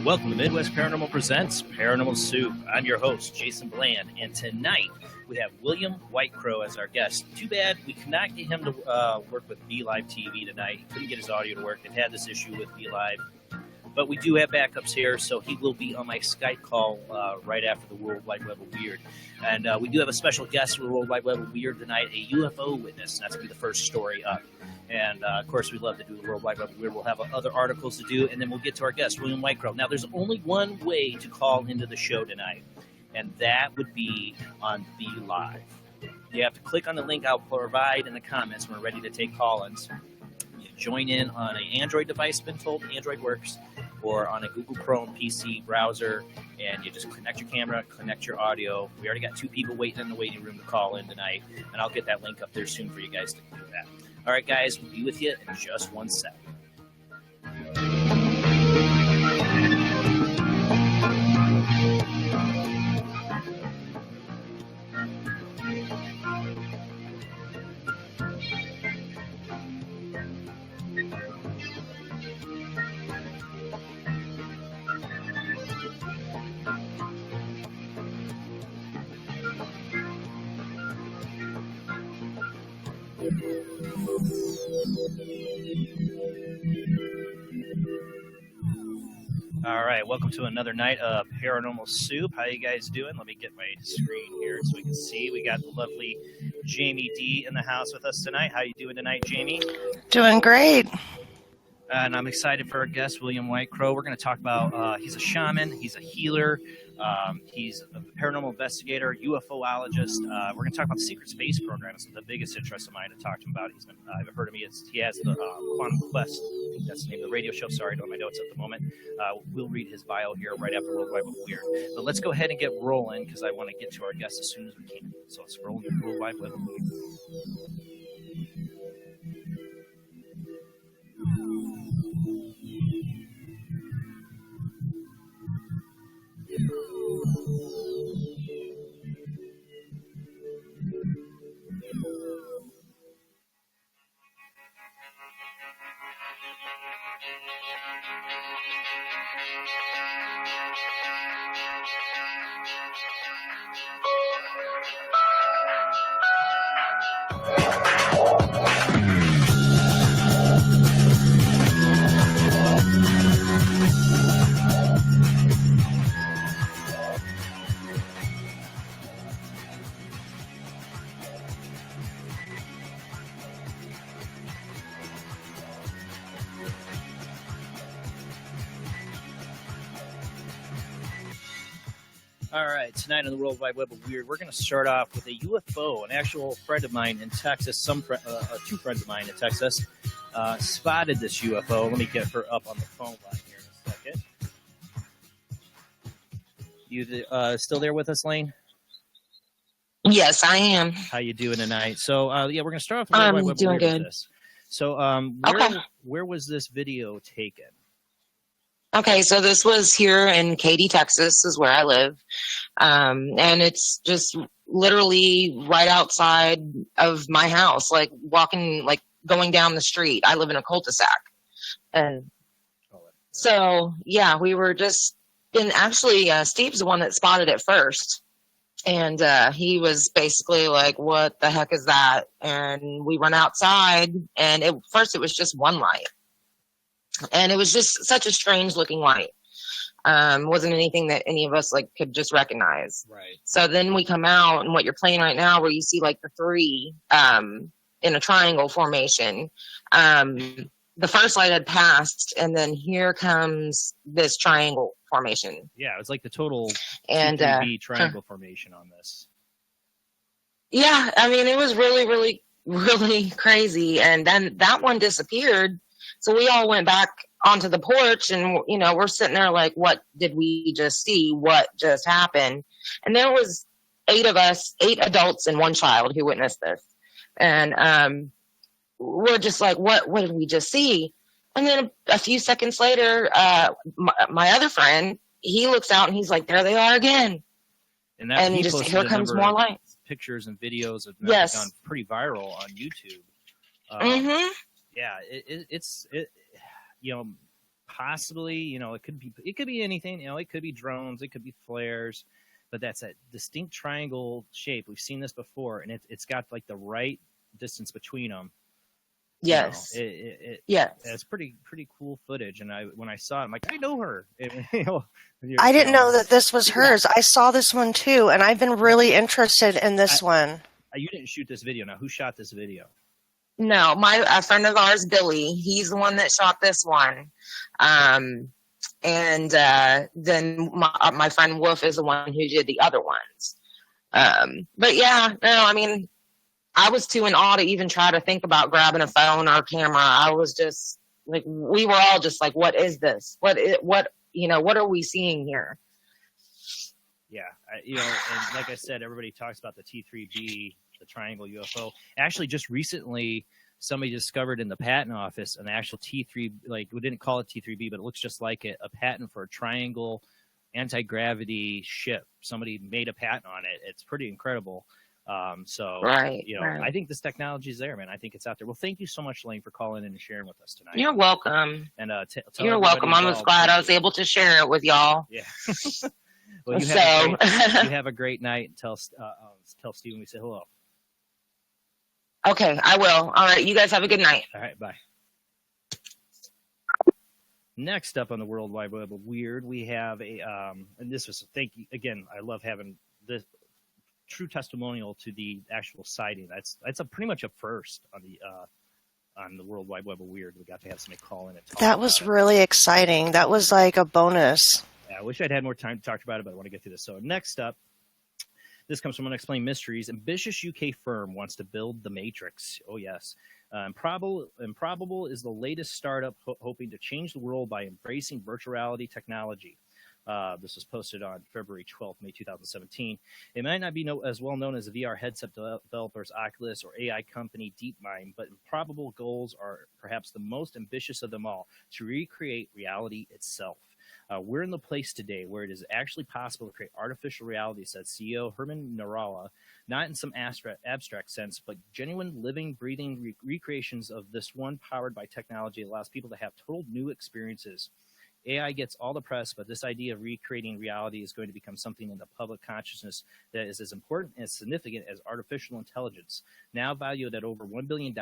Welcome to Midwest Paranormal Presents Paranormal Soup. I'm your host, Jason Bland, and tonight we have William Whitecrow as our guest. Too bad we could not get him to work with Be Live TV tonight. He couldn't get his audio to work. They've had this issue with Be Live. But we do have backups here, so he will be on my Skype call right after the World Wide Web of Weird. And we do have a special guest for the World Wide Web of Weird tonight, a UFO witness. And that's going to be the first story up. And, of course, we love to do the World Wide Web of Weird. We'll have other articles to do, and then we'll get to our guest, William Whitecrow. Now, there's only one way to call into the show tonight, and that would be on Be Live. You have to click on the link I'll provide in the comments when we're ready to take call-ins. You join in on an Android device, been told Android works, or on a Google Chrome PC browser, and you just connect your camera, connect your audio. We already got 2 people waiting in the waiting room to call in tonight, and I'll get that link up there soon for you guys to do that. All right, guys, we'll be with you in just 1 sec. All right, welcome to another night of Paranormal Soup. How you guys doing? Let me get my screen here so we can see. We got the lovely Jamie D in the house with us tonight. How you doing tonight, Jamie? Doing great. And I'm excited for our guest, William Whitecrow. We're going to talk about, he's a shaman, he's a healer, he's a paranormal investigator, UFOologist. We're going to talk about the secret space program. It's the biggest interest of mine to talk to him about. I've heard of him. He has the Quantum Quest. I think that's the name of the radio show. Sorry, I don't have my notes at the moment. We'll read his bio here right after World Wide Web of Weird. But let's go ahead and get rolling because I want to get to our guest as soon as we can. So let's roll into World Wide Web of Weird. All right, tonight on the World Wide Web of Weird, we're going to start off with a UFO. An actual friend of mine in Texas, two friends of mine in Texas, spotted this UFO. Let me get her up on the phone line here in a second. You still there with us, Lane? Yes, I am. How you doing tonight? So, we're going to start off with I'm World Wide Web doing of Weird good. with this. So, where was this video taken? Okay, so this was here in Katy, Texas, is where I live. And it's just literally right outside of my house, like walking, like going down the street. I live in a cul-de-sac. And so, yeah, we were just, and actually, Steve's the one that spotted it first. And he was basically like, what the heck is that? And we went outside, and first it was just one light. And it was just such a strange looking light. Wasn't anything that any of us like could just recognize. Right. So then we come out, and what you're playing right now, where you see like the three in a triangle formation. The first light had passed, and then here comes this triangle formation. Yeah, it was like the total and T3B triangle formation on this. Yeah, I mean, it was really, really, really crazy. And then that one disappeared. So we all went back onto the porch, and, you know, we're sitting there like, what did we just see? What just happened? And there was 8 of us, 8 adults and 1 child who witnessed this. And we're just like, what did we just see? And then a few seconds later, my other friend, he looks out and he's like, there they are again. And just here comes more lights. Pictures and videos have yes. gone pretty viral on YouTube. Yeah, it's you know, possibly, you know, it could be anything. You know, it could be drones, it could be flares, but that's a distinct triangle shape. We've seen this before, and it's got like the right distance between them. Yes. You know, yes. It's pretty cool footage. And when I saw it, I'm like, I know her. You know, I didn't know that this was hers. I saw this one too, and I've been really interested in this one. You didn't shoot this video. Now, who shot this video? No, a friend of ours, Billy. He's the one that shot this one. And then my friend Wolf is the one who did the other ones. But yeah, no, I mean, I was too in awe to even try to think about grabbing a phone or a camera. I was just like, we were all just like, what is this? What are we seeing here? Yeah. You know, and like I said, everybody talks about the T3B, the triangle UFO. Actually, just recently, somebody discovered in the patent office an actual T3, like we didn't call it T3B, but it looks just like it, a patent for a triangle anti-gravity ship. Somebody made a patent on it. It's pretty incredible. Right, you know, right. I think this technology is there, man. I think it's out there. Well, thank you so much, Lane, for calling in and sharing with us tonight. You're welcome. And you're welcome. I'm just glad I was able to share it with y'all. Yeah. Well, you have a great night. And tell Steven we say hello. Okay, I will. All right, you guys have a good night. All right, bye. Next up on the World Wide Web of Weird, we have and this was, thank you again. I love having this true testimonial to the actual sighting. That's pretty much a first on the World Wide Web of Weird. We got to have somebody call in and talk. That was really exciting. That was like a bonus. Yeah, I wish I'd had more time to talk about it, but I want to get through this. So next up, this comes from Unexplained Mysteries. Ambitious UK firm wants to build the Matrix. Oh yes. Improbable is the latest startup hoping to change the world by embracing virtual reality technology. This was posted on February 12th, May 2017. It might not be as well known as the VR headset developers Oculus or AI company DeepMind, but Improbable goals are perhaps the most ambitious of them all, to recreate reality itself. We're in the place today where it is actually possible to create artificial reality, said CEO Herman Narala, not in some abstract sense, but genuine, living, breathing recreations of this one powered by technology that allows people to have total new experiences. AI gets all the press, but this idea of recreating reality is going to become something in the public consciousness that is as important and significant as artificial intelligence. Now valued at over $1 billion,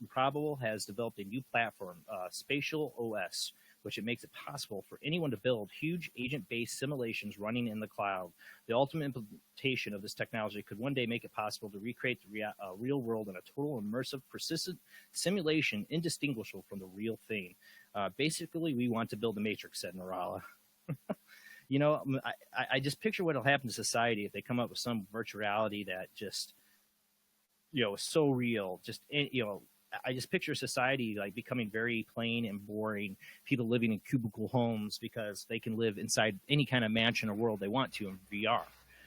Improbable has developed a new platform, Spatial OS, which it makes it possible for anyone to build huge agent-based simulations running in the cloud. The ultimate implementation of this technology could one day make it possible to recreate the real world in a total, immersive, persistent simulation indistinguishable from the real thing. Basically, we want to build the Matrix, said Narala. You know, I just picture what will happen to society if they come up with some virtual reality that just, is so real. Just, I just picture society like becoming very plain and boring. People living in cubicle homes because they can live inside any kind of mansion or world they want to in VR.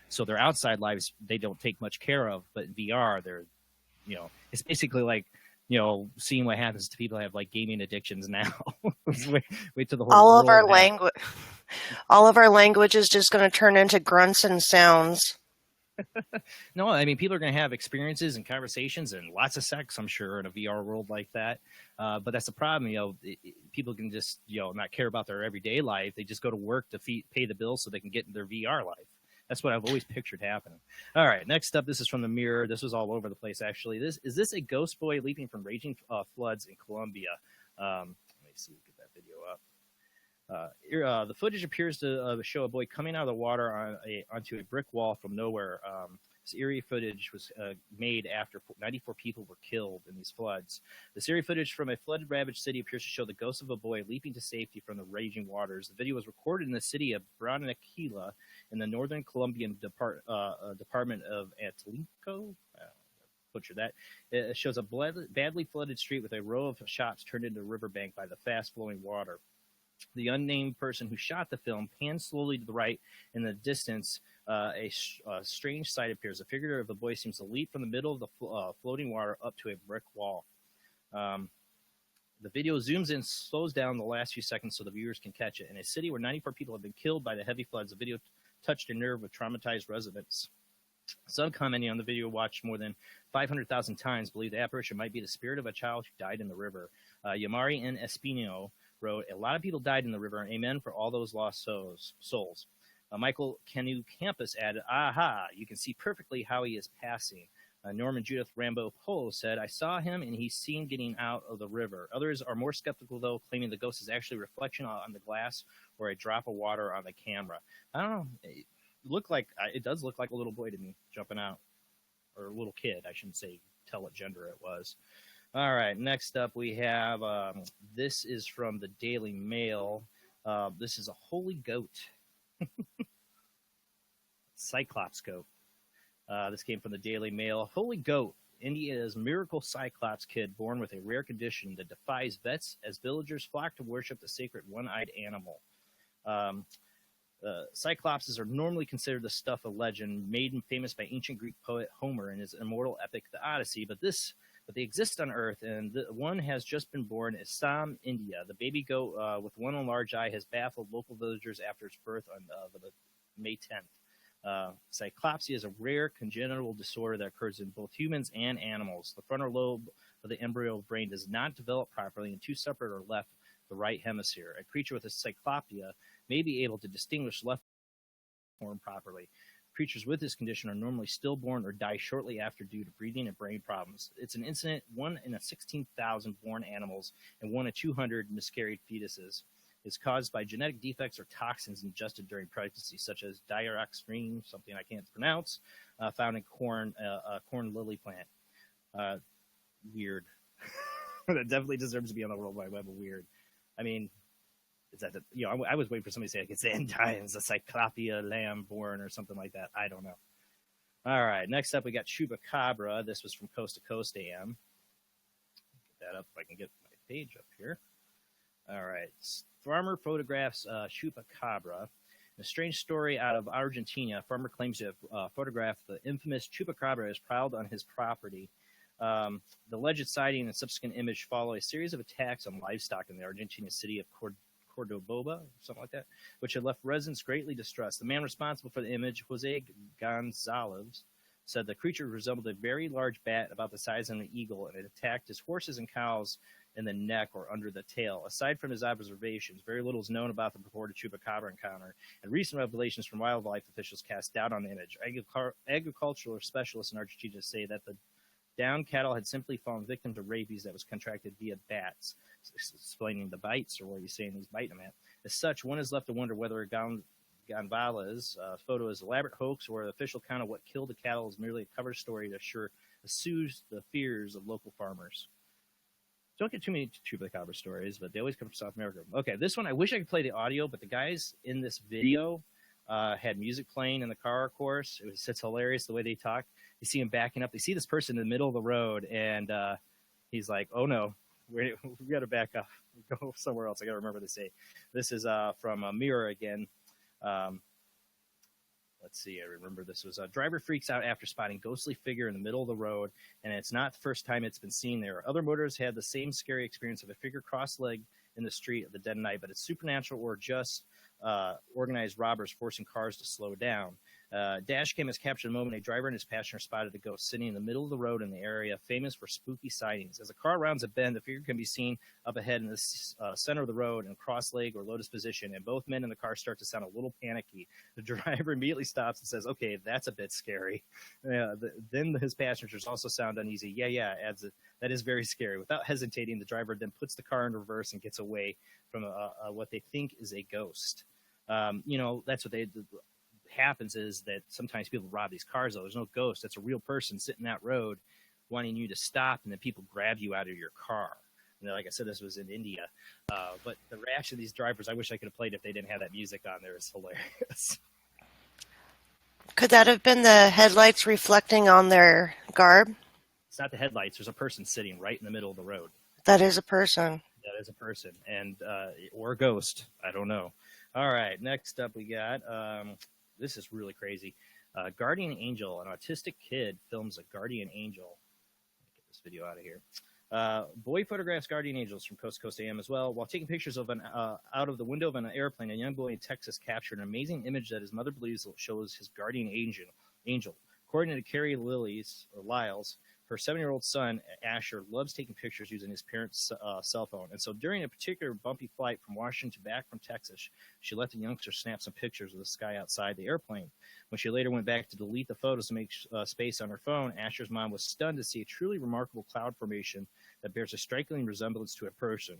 So their outside lives they don't take much care of, but in VR they're, it's basically like, seeing what happens to people who have like gaming addictions now. wait till the whole All of our world language, all of our language is just going to turn into grunts and sounds. No, I mean, people are going to have experiences and conversations and lots of sex, I'm sure, in a VR world like that. But that's the problem. People can just, not care about their everyday life. They just go to work to pay the bills so they can get in their VR life. That's what I've always pictured happening. All right, next up, this is from the Mirror. This was all over the place, actually. Is this a ghost boy leaping from raging floods in Colombia? Let me see, get that video up. The footage appears to show a boy coming out of the water onto a brick wall from nowhere. This eerie footage was made after 94 people were killed in these floods. This eerie footage from a flood-ravaged city appears to show the ghost of a boy leaping to safety from the raging waters. The video was recorded in the city of Barranquilla in the northern Colombian department of Atlico. Butcher that. It shows a badly flooded street with a row of shops turned into a riverbank by the fast-flowing water. The unnamed person who shot the film pans slowly to the right. In the distance, a strange sight appears. A figure of a boy seems to leap from the middle of the floating water up to a brick wall. The video zooms in, slows down the last few seconds so the viewers can catch it. In a city where 94 people have been killed by the heavy floods, the video touched a nerve of traumatized residents. Some commenting on the video watched more than 500,000 times believe the apparition might be the spirit of a child who died in the river. Yamari N. Espino wrote, "A lot of people died in the river, and amen for all those lost souls." Michael Canu Campus added, "Aha, you can see perfectly how he is passing." Norman Judith Rambo Polo said, "I saw him, and he's seen getting out of the river." Others are more skeptical, though, claiming the ghost is actually a reflection on the glass or a drop of water on the camera. I don't know. It does look like a little boy to me jumping out, or a little kid. I shouldn't say tell what gender it was. All right, next up we have, this is from the Daily Mail. This is a holy goat. Cyclops goat. This came from the Daily Mail. Holy goat. India's miracle Cyclops kid born with a rare condition that defies vets as villagers flock to worship the sacred one-eyed animal. Cyclopses are normally considered the stuff of legend, made famous by ancient Greek poet Homer in his immortal epic, The Odyssey. But they exist on Earth, and one has just been born in Assam, India. The baby goat with one large eye has baffled local villagers after its birth on May 10th. Cyclopsia is a rare congenital disorder that occurs in both humans and animals. The frontal lobe of the embryo brain does not develop properly, and two separate are left the right hemisphere. A creature with a cyclopia may be able to distinguish left form properly. Creatures with this condition are normally stillborn or die shortly after due to breathing and brain problems. It's an incident 1 in 16,000 born animals and 1 in 200 miscarried fetuses. It's caused by genetic defects or toxins ingested during pregnancy, such as dioxazine, something I can't pronounce, found in corn lily plant. Weird. That definitely deserves to be on the World Wide Web of weird. I mean, is that I was waiting for somebody to say like it's the end times, a Cyclopia lamb born or something like that. I don't know. All right, next up we got Chupacabra. This was from Coast to Coast AM. Get that up if I can get my page up here. All right, farmer photographs Chupacabra. A strange story out of Argentina. A farmer claims to have photographed the infamous Chupacabra as prowled on his property. The alleged sighting and subsequent image follow a series of attacks on livestock in the Argentina city of Cordoba, something like that, which had left residents greatly distressed. The man responsible for the image, Jose Gonzalez, said the creature resembled a very large bat about the size of an eagle, and it attacked his horses and cows in the neck or under the tail. Aside from his observations, very little is known about the purported Chupacabra encounter, and recent revelations from wildlife officials cast doubt on the image. Agricultural specialists in Argentina say that the downed cattle had simply fallen victim to rabies that was contracted via bats, explaining the bites, or what he's saying he's biting them at. As such, one is left to wonder whether Gonzalez's photo is elaborate hoax or the official account of what killed the cattle is merely a cover story to soothe the fears of local farmers. Don't get too many Chupacabra stories, but they always come from South America. Okay, this one, I wish I could play the audio, but the guys in this video had music playing in the car, of course. It's hilarious the way they talk. You see him backing up. They see this person in the middle of the road, and he's like, oh, no, we got to back up. Go somewhere else. I got to remember to say. This is from Mirror again. Let's see. I remember this was a driver freaks out after spotting ghostly figure in the middle of the road, and it's not the first time it's been seen there. Other motorists had the same scary experience of a figure cross-legged in the street at the dead of night, but it's supernatural or just organized robbers forcing cars to slow down. Dashcam has captured a moment a driver and his passenger spotted a ghost sitting in the middle of the road in the area, famous for spooky sightings. As the car rounds a bend, the figure can be seen up ahead in the center of the road in cross-leg or lotus position, and both men in the car start to sound a little panicky. The driver immediately stops and says, okay, that's a bit scary. Then his passengers also sound uneasy. Yeah, adds it. That is very scary. Without hesitating, the driver then puts the car in reverse and gets away from what they think is a ghost. That's what happens is that sometimes people rob these cars, though. There's no ghost. That's a real person sitting that road wanting you to stop, and then people grab you out of your car. And like I said, this was in India. But the reaction of these drivers, I wish I could have played if they didn't have that music on there, is hilarious. Could that have been the headlights reflecting on their garb? It's not the headlights. There's a person sitting right in the middle of the road. That is a person. That is a person, and or a ghost. I don't know. All right, next up we got, this is really crazy. Guardian Angel, an autistic kid films a guardian angel. Get this video out of here. Boy photographs guardian angels from Coast to Coast AM as well. While taking pictures of out of the window of an airplane, a young boy in Texas captured an amazing image that his mother believes shows his guardian angel. According to Carrie Lyles, her 7-year-old son, Asher, loves taking pictures using his parents' cell phone. And so during a particular bumpy flight from Washington back from Texas, she let the youngster snap some pictures of the sky outside the airplane. When she later went back to delete the photos to make space on her phone, Asher's mom was stunned to see a truly remarkable cloud formation that bears a striking resemblance to a person.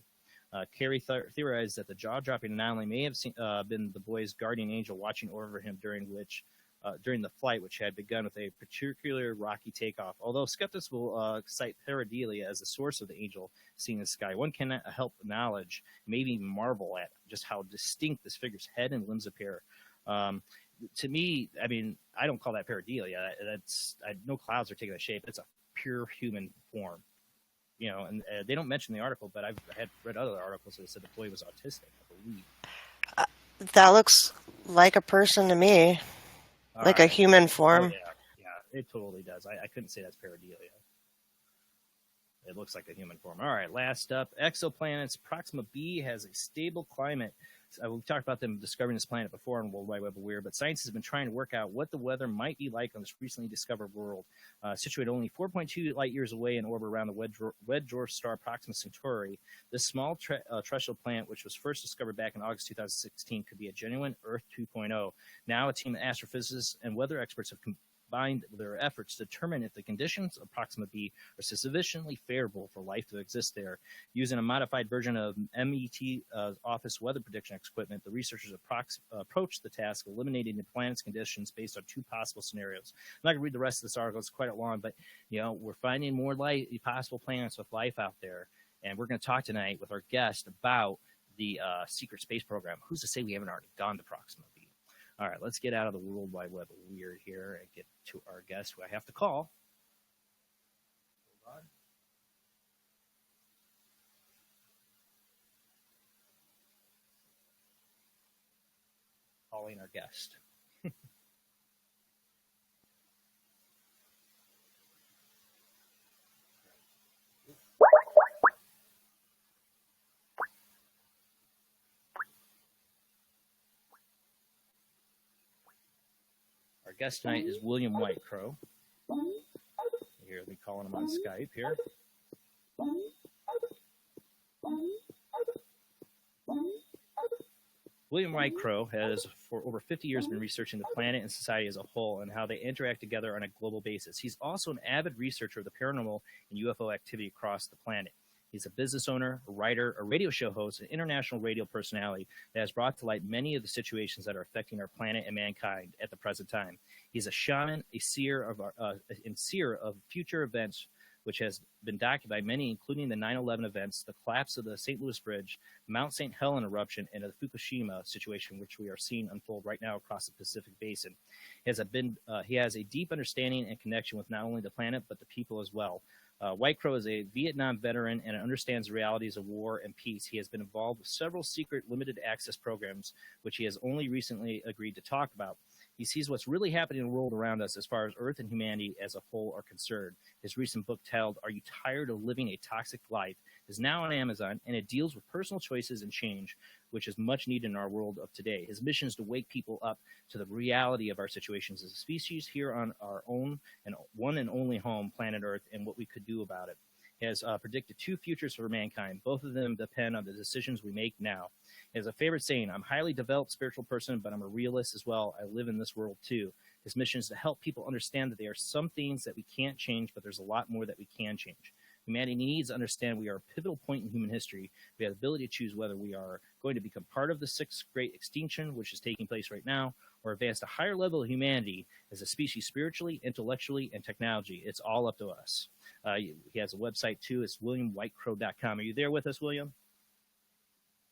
Carrie theorized that the jaw-dropping anomaly may have been the boy's guardian angel watching over him during the flight, which had begun with a particular rocky takeoff. Although skeptics will cite pareidolia as the source of the angel seen in the sky, one cannot help acknowledge, maybe even marvel at, just how distinct this figure's head and limbs appear. To me, I mean, I don't call that pareidolia. No clouds are taking that shape. It's a pure human form. And they don't mention the article, but I had read other articles that said the boy was autistic, I believe. That looks like a person to me. Like a human form. Oh, yeah, it totally does. I couldn't say that's pareidolia. It looks like a human form. All right, last up, exoplanets. Proxima B has a stable climate. We've talked about them discovering this planet before on World Wide Web of Weird, but scientists have been trying to work out what the weather might be like on this recently discovered world. Situated only 4.2 light years away in orbit around the red dwarf star Proxima Centauri, this small terrestrial planet, which was first discovered back in August 2016, could be a genuine Earth 2.0. Now, a team of astrophysicists and weather experts have combined their efforts to determine if the conditions of Proxima B are sufficiently favorable for life to exist there. Using a modified version of MET office weather prediction equipment, the researchers approached the task of eliminating the planet's conditions based on 2 possible scenarios. I'm not going to read the rest of this article. It's quite long, but we're finding more possible planets with life out there. And we're going to talk tonight with our guest about the secret space program. Who's to say we haven't already gone to Proxima B? All right, let's get out of the World Wide Web of Weird here and get to our guest, who I have to call. Hold on. Calling our guest. Our guest tonight is William Whitecrow. Here, let me calling him on Skype here. William Whitecrow has, for over 50 years, been researching the planet and society as a whole and how they interact together on a global basis. He's also an avid researcher of the paranormal and UFO activity across the planet. He's a business owner, a writer, a radio show host, an international radio personality that has brought to light many of the situations that are affecting our planet and mankind at the present time. He's a shaman, a seer of future events which has been documented by many, including the 9/11 events, the collapse of the St. Louis Bridge, Mount St. Helena eruption, and the Fukushima situation, which we are seeing unfold right now across the Pacific Basin. He has a deep understanding and connection with not only the planet, but the people as well. White Crow is a Vietnam veteran and understands the realities of war and peace. He has been involved with several secret limited access programs, which he has only recently agreed to talk about. He sees what's really happening in the world around us as far as Earth and humanity as a whole are concerned. His recent book titled, Are You Tired of Living a Toxic Life? Is now on Amazon, and it deals with personal choices and change, which is much needed in our world of today. His mission is to wake people up to the reality of our situations as a species here on our own and one and only home, planet Earth, and what we could do about it. He has predicted two futures for mankind. Both of them depend on the decisions we make now. He has a favorite saying, I'm a highly developed spiritual person, but I'm a realist as well. I live in this world too. His mission is to help people understand that there are some things that we can't change, but there's a lot more that we can change. Humanity needs to understand we are a pivotal point in human history. We have the ability to choose whether we are going to become part of the sixth great extinction, which is taking place right now, or advance to a higher level of humanity as a species spiritually, intellectually, and technology. It's all up to us. He has a website too. It's williamwhitecrow.com. Are you there with us, William?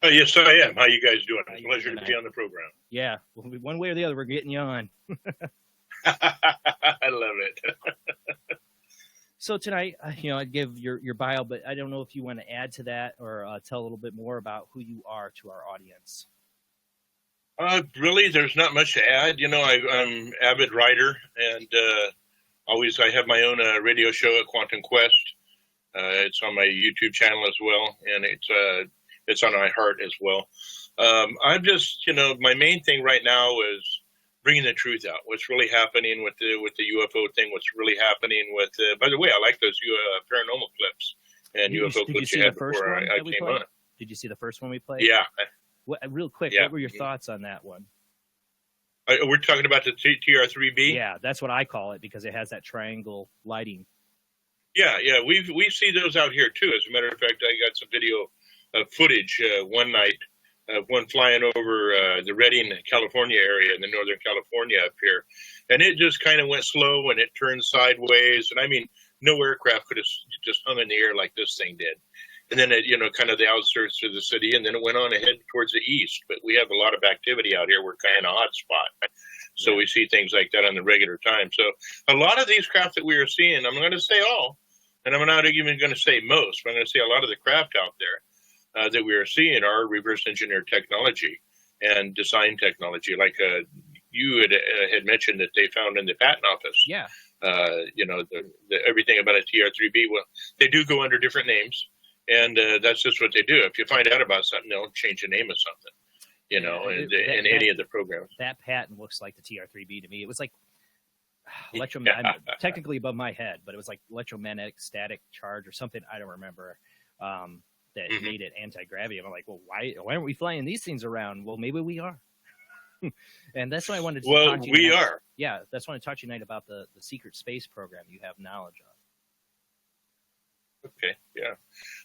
Yes, I am. How you guys doing? It's a pleasure to be on the program. Yeah, well, one way or the other, we're getting you on. I love it. So tonight, I'd give your bio, but I don't know if you want to add to that or tell a little bit more about who you are to our audience. Really, there's not much to add. I'm an avid writer, and I have my own radio show at Quantum Quest. It's on my YouTube channel as well, and it's on iHeart as well. I'm just, my main thing right now is bringing the truth out. What's really happening with the UFO thing? What's really happening with? By the way, I like those paranormal clips and UFO clips you had before I came on. Did you see the first one we played? Yeah. Real quick, yeah. What were your thoughts on that one? We're talking about the TR3B. Yeah, that's what I call it because it has that triangle lighting. Yeah. We see those out here too. As a matter of fact, I got some video footage one night of one flying over the Redding, California area in the Northern California up here. And it just kind of went slow and it turned sideways. And I mean, no aircraft could have just hung in the air like this thing did. And then it, kind of the outskirts of the city, and then it went on ahead towards the east. But we have a lot of activity out here. We're kind of a hot spot. So we see things like that on the regular time. So a lot of these craft that we are seeing, I'm not going to say all, and I'm not even going to say most, but I'm going to say a lot of the craft out there that we are seeing are reverse engineered technology and design technology. Like you had mentioned that they found in the patent office. Yeah. Everything about a TR3B. Well, they do go under different names. And that's just what they do. If you find out about something, they'll change the name of something, in any of the programs. That patent looks like the TR3B to me. It was like technically above my head, but it was like electromagnetic static charge or something. I don't remember that made it anti-gravity. I'm like, well, why aren't we flying these things around? Well, maybe we are. And that's why I wanted to talk to you. We are. Yeah, that's why I wanted to talk to you tonight about the secret space program you have knowledge of. Okay, yeah.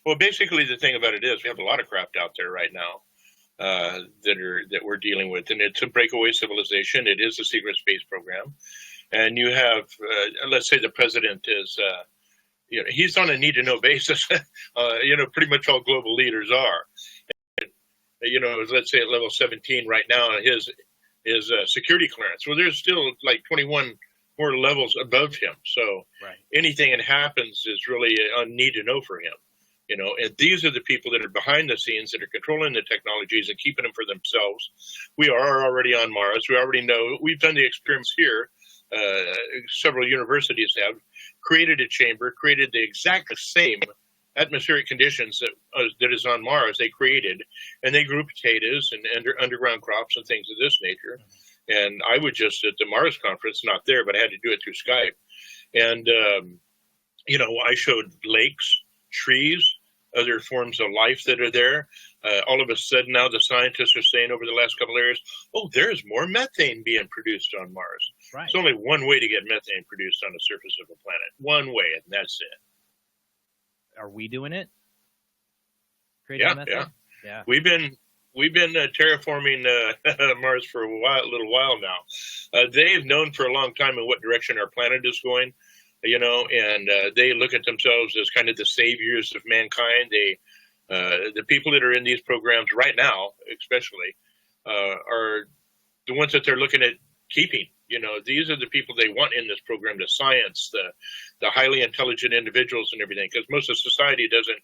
Well, basically, the thing about it is we have a lot of craft out there right now that we're dealing with, and it's a breakaway civilization. It is a secret space program, and you have, let's say, the president is, he's on a need-to-know basis. Pretty much all global leaders are. And, let's say at level 17 right now, his security clearance. Well, there's still like 21 more levels above him. So anything that happens is really a need to know for him, and these are the people that are behind the scenes that are controlling the technologies and keeping them for themselves. We are already on Mars. We already know. We've done the experiments here. Several universities have created a chamber, created the exact same atmospheric conditions that is on Mars. They created, and they grew potatoes and underground crops and things of this nature. And I was just at the Mars conference, not there, but I had to do it through Skype. And, I showed lakes, trees, other forms of life that are there. All of a sudden now the scientists are saying over the last couple of years, there's more methane being produced on Mars. Right. There's only one way to get methane produced on the surface of a planet. One way, and that's it. Are we doing it? Yeah. We've been terraforming Mars for a little while now. They've known for a long time in what direction our planet is going. and they look at themselves as kind of the saviors of mankind. The people that are in these programs right now, especially, are the ones that they're looking at keeping. These are the people they want in this program, the science, the highly intelligent individuals and everything, because most of society doesn't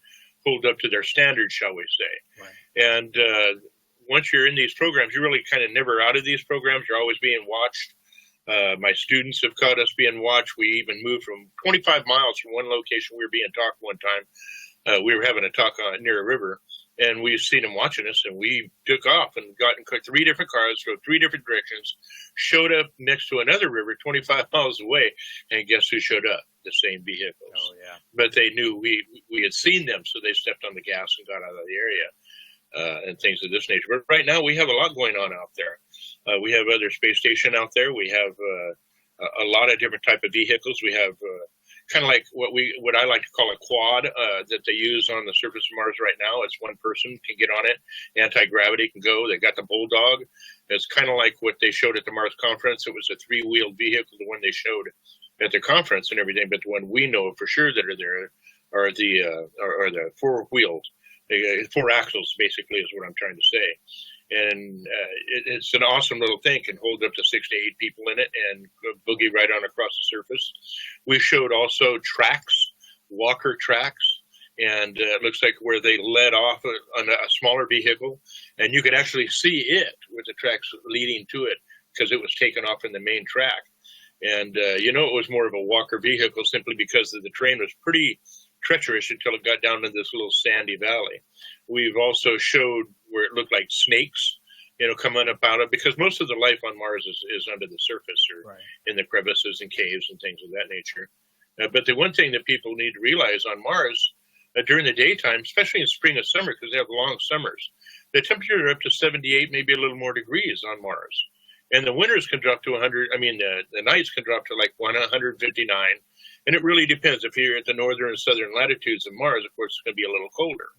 hold up to their standards, shall we say. Right. And once you're in these programs, you're really kind of never out of these programs. You're always being watched. My students have caught us being watched. We even moved from 25 miles from one location. We were being talked one time. We were having a talk near a river, and we've seen them watching us, and we took off and got in 3 different cars, drove 3 different directions, showed up next to another river 25 miles away, and guess who showed up? The same vehicles. Oh, yeah. But they knew we had seen them, so they stepped on the gas and got out of the area. And things of this nature. But right now, we have a lot going on out there. We have other space station out there. We have a lot of different type of vehicles. We have kind of like what I like to call a quad that they use on the surface of Mars right now. It's one person can get on it. Anti-gravity can go. They got the Bulldog. It's kind of like what they showed at the Mars conference. It was a 3-wheeled vehicle, the one they showed at the conference and everything. But the one we know for sure that are there are the 4-wheeled. 4 axles, basically, is what I'm trying to say. And it's an awesome little thing. Can hold up to 6 to 8 people in it and boogie right on across the surface. We showed also tracks, walker tracks, and it looks like where they led off on a smaller vehicle, and you could actually see it with the tracks leading to it because it was taken off in the main track. And it was more of a walker vehicle simply because the terrain was pretty treacherous until it got down to this little sandy valley. We've also showed where it looked like snakes, coming up out of, because most of the life on Mars is under the surface or right. in the crevices and caves and things of that nature. But the one thing that people need to realize on Mars, during the daytime, especially in spring and summer, because they have long summers, the temperature are up to 78, maybe a little more degrees on Mars. And the winters can drop to 100, the nights can drop to like 159. And it really depends. If you're at the northern and southern latitudes of Mars, of course, it's going to be a little colder.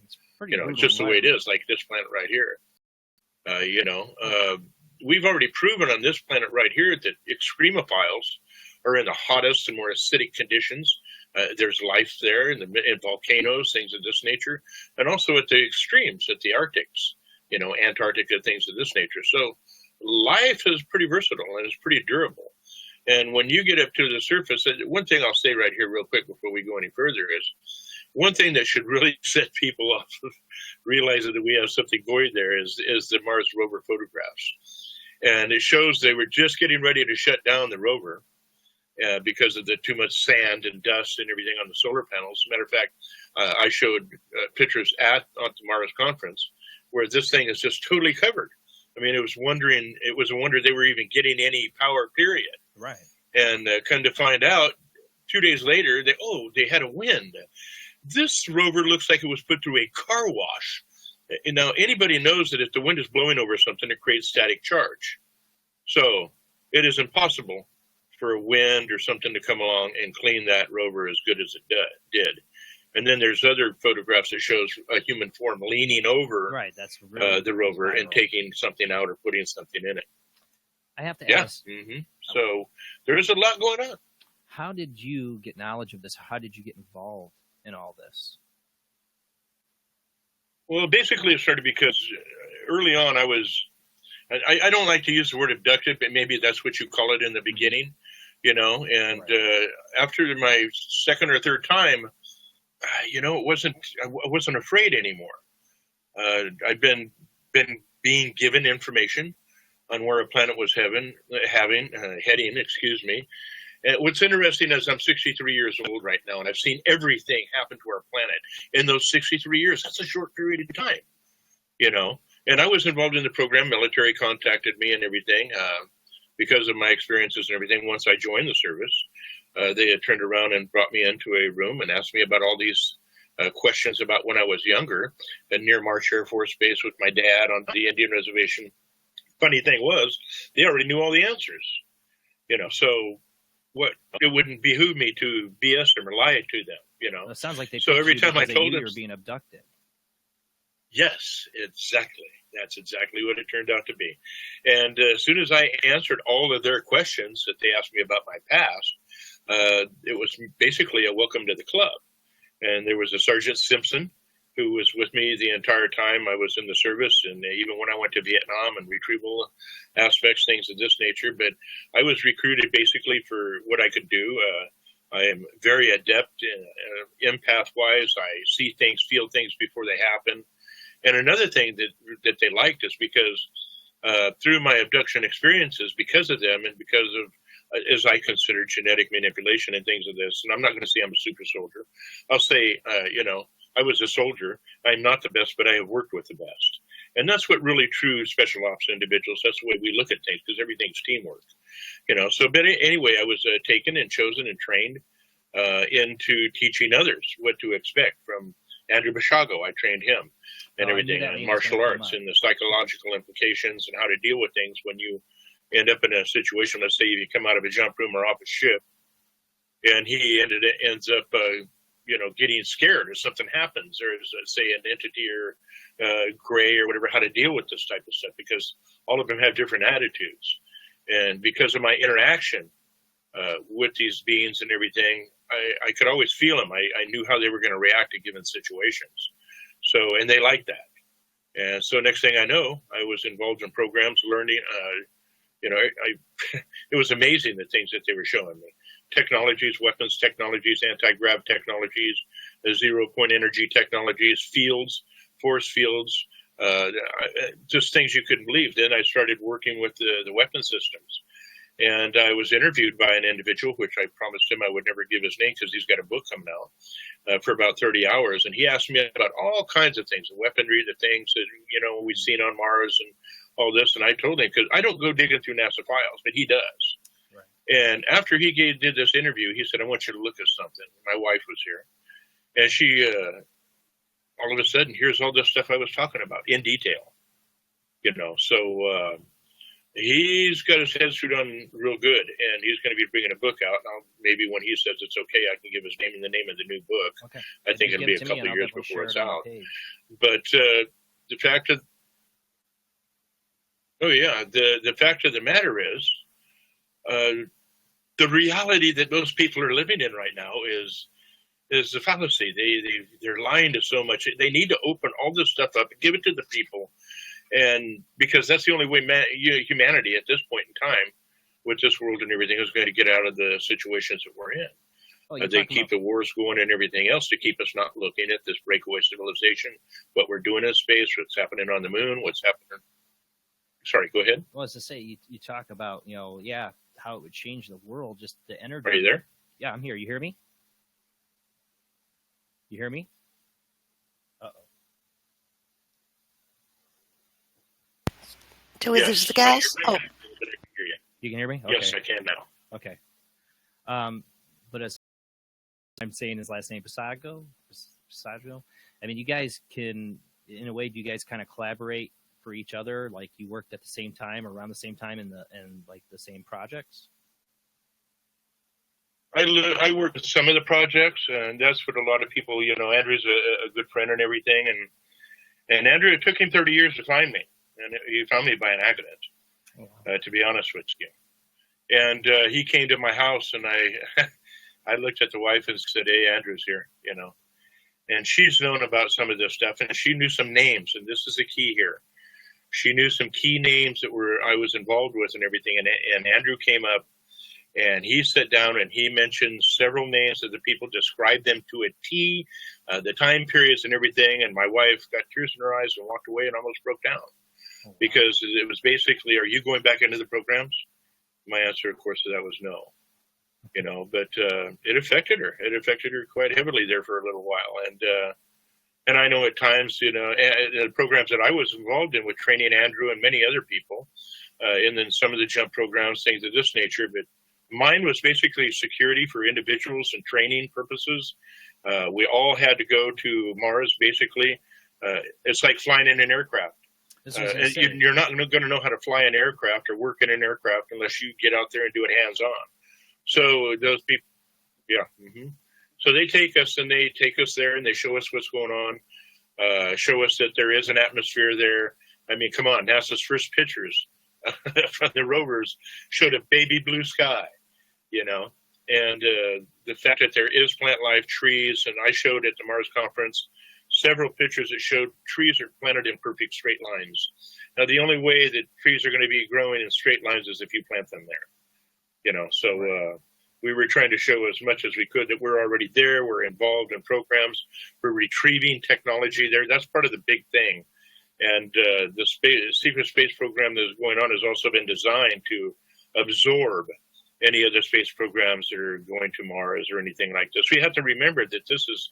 It's just the way it is, like this planet right here. We've already proven on this planet right here that extremophiles are in the hottest and more acidic conditions. There's life there in volcanoes, things of this nature, and also at the extremes, at the Arctics, Antarctica, things of this nature. So life is pretty versatile and it's pretty durable. And when you get up to the surface, one thing I'll say right here real quick before we go any further is one thing that should really set people off of realizing that we have something going there is the Mars rover photographs. And it shows they were just getting ready to shut down the rover because of the too much sand and dust and everything on the solar panels. As a matter of fact, I showed pictures on the Mars conference where this thing is just totally covered. It was a wonder they were even getting any power, period. Right. And come to find out, 2 days later, they had a wind. This rover looks like it was put through a car wash. And now, anybody knows that if the wind is blowing over something, it creates static charge. So it is impossible for a wind or something to come along and clean that rover as good as it did. And then there's other photographs that shows a human form leaning over that's really the rover viral. And taking something out or putting something in it. I have to ask. Mm-hmm. So there's a lot going on. How did you get knowledge of this? How did you get involved in all this? Well, basically it started because early on I don't like to use the word abducted, but maybe that's what you call it in the beginning, and after my second or third time, I wasn't afraid anymore. I've been being given information on where a planet was heading. And what's interesting is I'm 63 years old right now, and I've seen everything happen to our planet in those 63 years. That's a short period of time, And I was involved in the program. Military contacted me and everything because of my experiences and everything. Once I joined the service, they had turned around and brought me into a room and asked me about all these questions about when I was younger and near Marsh Air Force Base with my dad on the Indian reservation. Funny thing was, they already knew all the answers, so it wouldn't behoove me to BS them or lie to them, Well, it sounds like they so every time I told them you were being abducted. Yes, exactly. That's exactly what it turned out to be. And as soon as I answered all of their questions that they asked me about my past, it was basically a welcome to the club. And there was a Sergeant Simpson who was with me the entire time I was in the service, and even when I went to Vietnam and retrieval aspects, things of this nature. But I was recruited basically for what I could do. I am very adept empath-wise. I see things, feel things before they happen. And another thing that they liked is because through my abduction experiences, because of them and because of, as I consider, genetic manipulation and things of this, and I'm not going to say I'm a super soldier. I'll say, I was a soldier. I'm not the best, but I have worked with the best. And that's what really true special ops individuals, that's the way we look at things, because everything's teamwork. So, but anyway, I was taken and chosen and trained into teaching others what to expect from Andrew Bashago. I trained him and everything, and martial arts and the psychological implications and how to deal with things when you end up in a situation. Let's say you come out of a jump room or off a ship, and he ends up getting scared, or something happens, or say an entity or gray or whatever, how to deal with this type of stuff, because all of them have different attitudes. And because of my interaction with these beings and everything, I could always feel them. I knew how they were going to react to given situations. So, and they liked that. And so next thing I know, I was involved in programs, learning, it was amazing the things that they were showing me. Technologies, weapons technologies, anti-grav technologies, zero-point energy technologies, fields, force fields, just things you couldn't believe. Then I started working with the weapon systems. And I was interviewed by an individual, which I promised him I would never give his name because he's got a book coming out, for about 30 hours. And he asked me about all kinds of things, the weaponry, the things that, we've seen on Mars and all this. And I told him, because I don't go digging through NASA files, but he does. And after he did this interview, he said, I want you to look at something. My wife was here. And she, all of a sudden, here's all this stuff I was talking about in detail. So he's got his head screwed on real good. And he's going to be bringing a book out. Now, maybe when he says it's okay, I can give his name and the name of the new book. Okay. I think it'll be a couple of years before it's out. But the fact of, the fact of the matter is, the reality that most people are living in right now is the fallacy. They're lying to so much. They need to open all this stuff up and give it to the people, and because that's the only way humanity at this point in time, with this world and everything, is going to get out of the situations that we're in. They keep the wars going and everything else to keep us not looking at this breakaway civilization, what we're doing in space, what's happening on the moon, what's happening. Sorry, go ahead. Well, as to say, you talk about, how it would change the world, just the energy. Are you there? Yeah, I'm here. You hear me? You hear me? Uh-oh. Do we lose the guys? Oh. You can hear me? Okay. Yes, I can now. Okay. But as I'm saying his last name, Bashago. I mean, you guys can, in a way, do you guys kind of collaborate for each other, like you worked at the same time, around the same time, in like the same projects? I worked with some of the projects, and that's what a lot of people, Andrew's a good friend and everything, and Andrew, it took him 30 years to find me, and he found me by an accident, to be honest with you. And he came to my house, and I looked at the wife and said, "Hey, Andrew's here," and she's known about some of this stuff, and she knew some names, and this is the key here. She knew some key names that I was involved with and everything. And Andrew came up and he sat down and he mentioned several names of the people, described them to a T, the time periods and everything. And my wife got tears in her eyes and walked away and almost broke down because it was basically, are you going back into the programs? My answer, of course, to that was no. But it affected her. It affected her quite heavily there for a little while. And I know at times, the programs that I was involved in with training Andrew and many other people, and then some of the jump programs, things of this nature, but mine was basically security for individuals and training purposes. We all had to go to Mars, basically. It's like flying in an aircraft. You're not going to know how to fly an aircraft or work in an aircraft unless you get out there and do it hands-on. So those people, So they take us and they take us there and they show us what's going on, show us that there is an atmosphere there. I mean, come on, NASA's first pictures from the rovers showed a baby blue sky, And the fact that there is plant life, trees, and I showed at the Mars conference several pictures that showed trees are planted in perfect straight lines. Now, the only way that trees are going to be growing in straight lines is if you plant them there. So we were trying to show as much as we could that we're already there. We're involved in programs. We're retrieving technology there. That's part of the big thing. And the secret space program that is going on has also been designed to absorb any other space programs that are going to Mars or anything like this. We have to remember that this is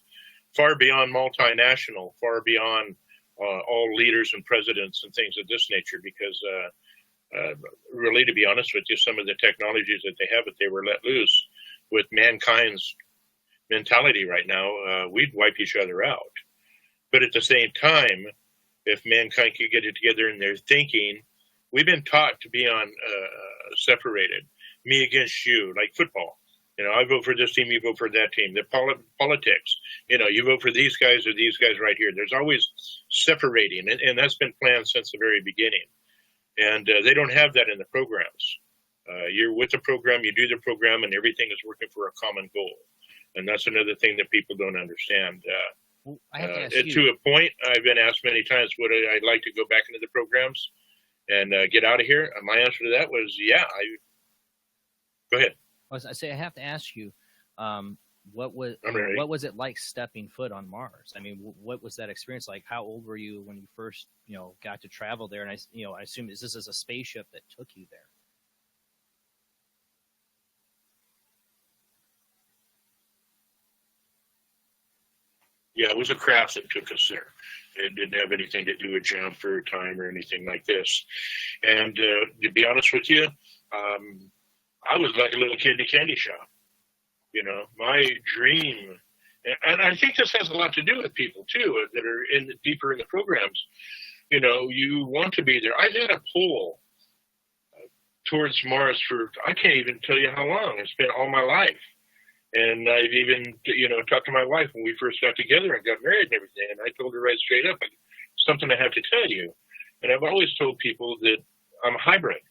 far beyond multinational, far beyond all leaders and presidents and things of this nature, because really, to be honest with you, some of the technologies that they have, if they were let loose with mankind's mentality right now, we'd wipe each other out. But at the same time, if mankind could get it together in their thinking, we've been taught to be on separated, me against you, like football. I vote for this team, you vote for that team. The politics, you vote for these guys or these guys right here. There's always separating, and that's been planned since the very beginning. And they don't have that in the programs. You're with the program, you do the program, and everything is working for a common goal. And that's another thing that people don't understand. Well, I have to ask you. To a point, I've been asked many times, would I'd like to go back into the programs and get out of here? And my answer to that was, yeah. Go ahead. I have to ask you, what was it like stepping foot on Mars? I mean, what was that experience like? How old were you when you first, got to travel there? And I assume this is a spaceship that took you there. Yeah, it was a craft that took us there. It didn't have anything to do with jump or time or anything like this. And to be honest with you, I was like a little kid in a candy shop. My dream, and I think this has a lot to do with people too that are deeper in the programs. You want to be there. I've had a pull towards Mars for, I can't even tell you how long. It's been all my life. And I've even, talked to my wife when we first got together and got married and everything. And I told her right straight up, something I have to tell you. And I've always told people that I'm a hybrid.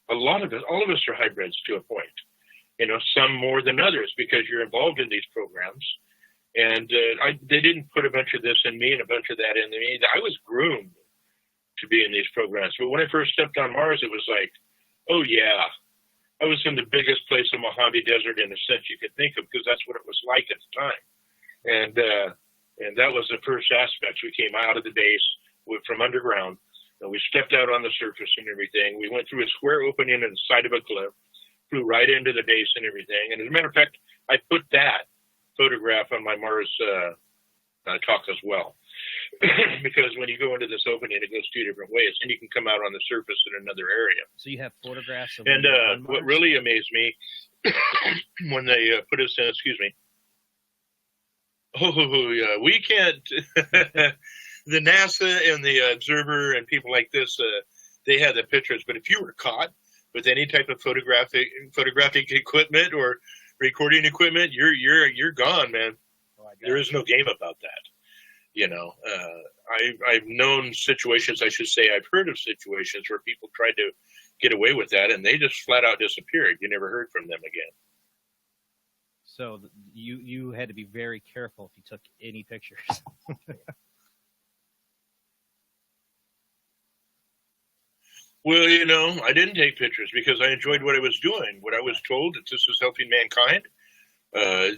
All of us are hybrids to a point. Some more than others because you're involved in these programs. And they didn't put a bunch of this in me and a bunch of that in me. I was groomed to be in these programs. But when I first stepped on Mars, it was like, oh, yeah. I was in the biggest place in Mojave Desert in a sense you could think of, because that's what it was like at the time. And that was the first aspect. We came out of the base from underground, and we stepped out on the surface and everything. We went through a square opening in the side of a cliff, flew right into the base and everything. And as a matter of fact, I put that photograph on my Mars talk as well. Because when you go into this opening, it goes two different ways, and you can come out on the surface in another area. So you have photographs of and what really amazed me when they put us in, excuse me. Oh, yeah, we can't. The NASA and the observer and people like this, they had the pictures. But if you were caught with any type of photographic equipment or recording equipment, you're gone, man. Oh, there is no game about that. I've known situations, I should say, I've heard of situations where people tried to get away with that and they just flat out disappeared. You never heard from them again. So you had to be very careful if you took any pictures. Well, I didn't take pictures because I enjoyed what I was doing. What I was told that this was helping mankind.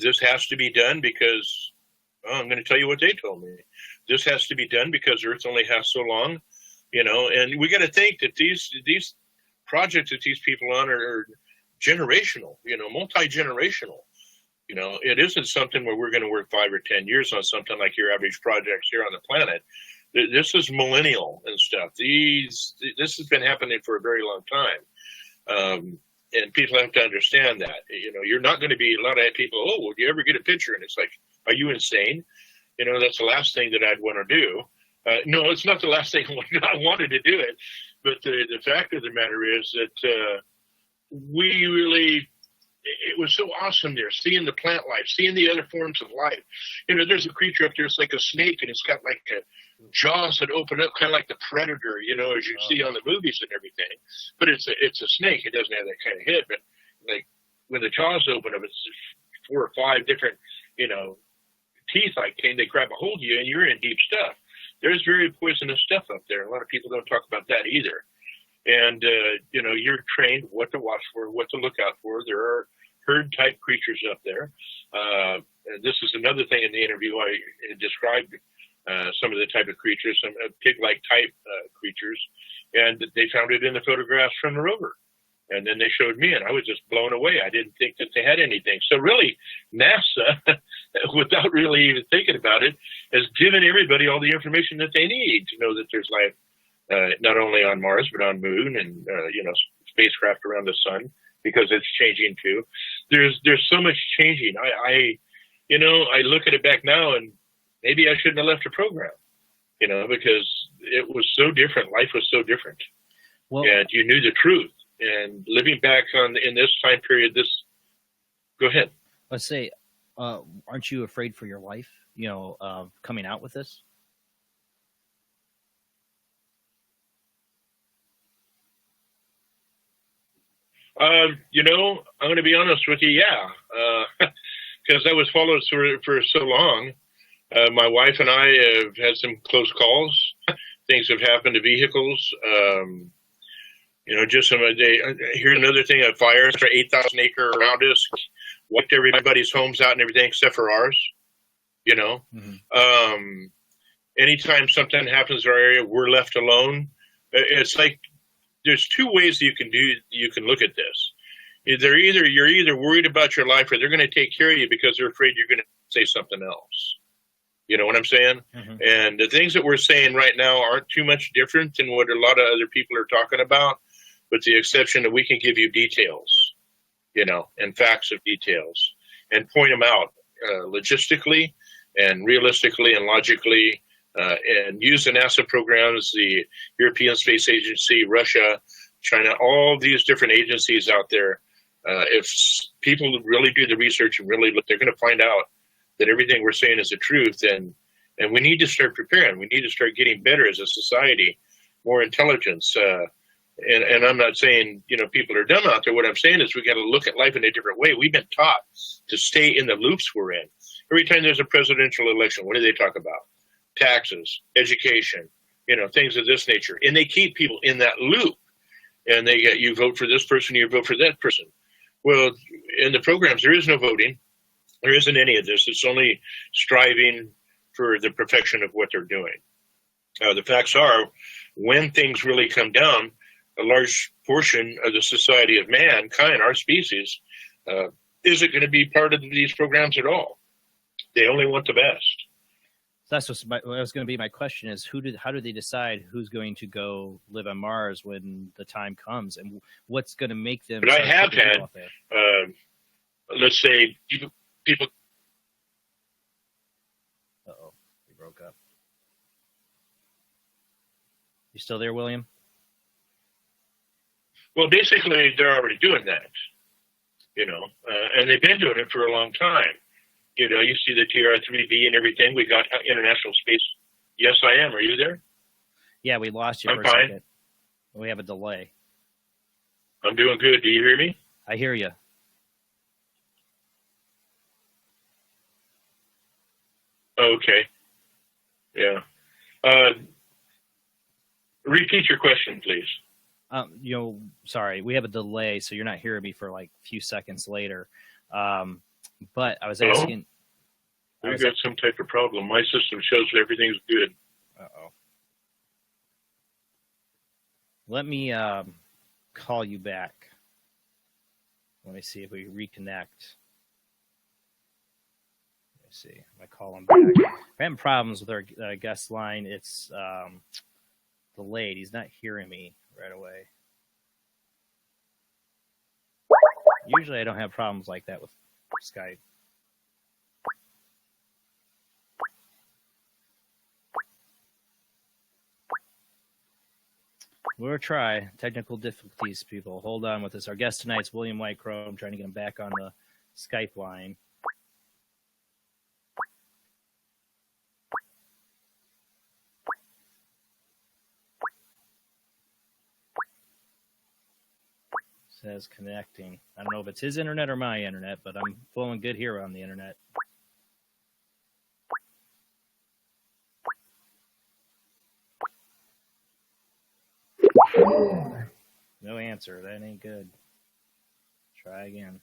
This has to be done because I'm going to tell you what they told me. This has to be done because Earth only has so long, and we got to think that these projects that these people on are generational, multi-generational. It isn't something where we're going to work 5 or 10 years on something like your average projects here on the planet. This is millennial and stuff. This has been happening for a very long time. And people have to understand that, you're not going to be a lot of people. Oh, will you ever get a picture? And it's like, are you insane? That's the last thing that I'd want to do. No, it's not the last thing I wanted to do it. But the fact of the matter is that it was so awesome there, seeing the plant life, seeing the other forms of life. There's a creature up there, it's like a snake, and it's got like a jaws that open up, kind of like the predator, as you see on the movies and everything. But it's a snake. It doesn't have that kind of head. But like when the jaws open of it's 4 or 5 different, teeth like they grab a hold of you and you're in deep stuff. There's very poisonous stuff up there. A lot of people don't talk about that either. And, you're trained what to watch for, what to look out for. There are herd type creatures up there. And this is another thing in the interview. I described some of the type of creatures, some pig-like type creatures, and they found it in the photographs from the rover. And then they showed me, and I was just blown away. I didn't think that they had anything. So really, NASA, without really even thinking about it, has given everybody all the information that they need to know that there's life, not only on Mars, but on Moon and, spacecraft around the sun, because it's changing too. There's so much changing. I look at it back now, and maybe I shouldn't have left the program, because it was so different. Life was so different. Well, and you knew the truth. And living back in this time period, go ahead. Let's say, aren't you afraid for your life, coming out with this? I'm going to be honest with you. Yeah. Because I was followed for so long. My wife and I have had some close calls. Things have happened to vehicles. Just some day. Here's another thing: a fire, 8,000 acre around us, wiped everybody's homes out and everything except for ours. Mm-hmm. Anytime something happens in our area, we're left alone. It's like there's 2 ways you can look at this. You're either worried about your life, or they're going to take care of you because they're afraid you're going to say something else. You know what I'm saying? Mm-hmm. And the things that we're saying right now aren't too much different than what a lot of other people are talking about, with the exception that we can give you details, and facts of details, and point them out logistically and realistically and logically, and use the NASA programs, the European Space Agency, Russia, China, all these different agencies out there. If people really do the research and really look, they're going to find out that everything we're saying is the truth. And we need to start preparing. We need to start getting better as a society, more intelligence. And I'm not saying, people are dumb out there. What I'm saying is we got to look at life in a different way. We've been taught to stay in the loops we're in. Every time there's a presidential election, what do they talk about? Taxes, education, things of this nature. And they keep people in that loop. And they get, you vote for this person, you vote for that person. Well, in the programs, there is no voting. There isn't any of this. It's only striving for the perfection of what they're doing. The facts are, when things really come down, a large portion of the society of mankind, our species, isn't going to be part of these programs at all. They only want the best. That's what was going to be my question: is how do they decide who's going to go live on Mars when the time comes, and what's going to make them? But I have had, let's say, people. Uh-oh, you broke up. You still there, William? Well, basically, they're already doing that, and they've been doing it for a long time. You see the TR-3B and everything. We got international space. Yes, I am. Are you there? Yeah, we lost you I'm for fine. a second. We have a delay. I'm doing good. Do you hear me? I hear you. Okay. Yeah. Repeat your question, please. Sorry, we have a delay, so you're not hearing me for like a few seconds later. But I was asking. We've got some type of problem. My system shows that everything's good. Uh-oh. Let me call you back. Let me see if we reconnect. Let me see. I call him back. We're having problems with our guest line. It's delayed. He's not hearing me right away. Usually I don't have problems like that with Skype. We'll try. Technical difficulties, people. Hold on with us. Our guest tonight is William Whitecrow. I'm trying to get him back on the Skype line. Says connecting. I don't know if it's his internet or my internet, but I'm flowing good here on the internet. No answer. That ain't good. Try again.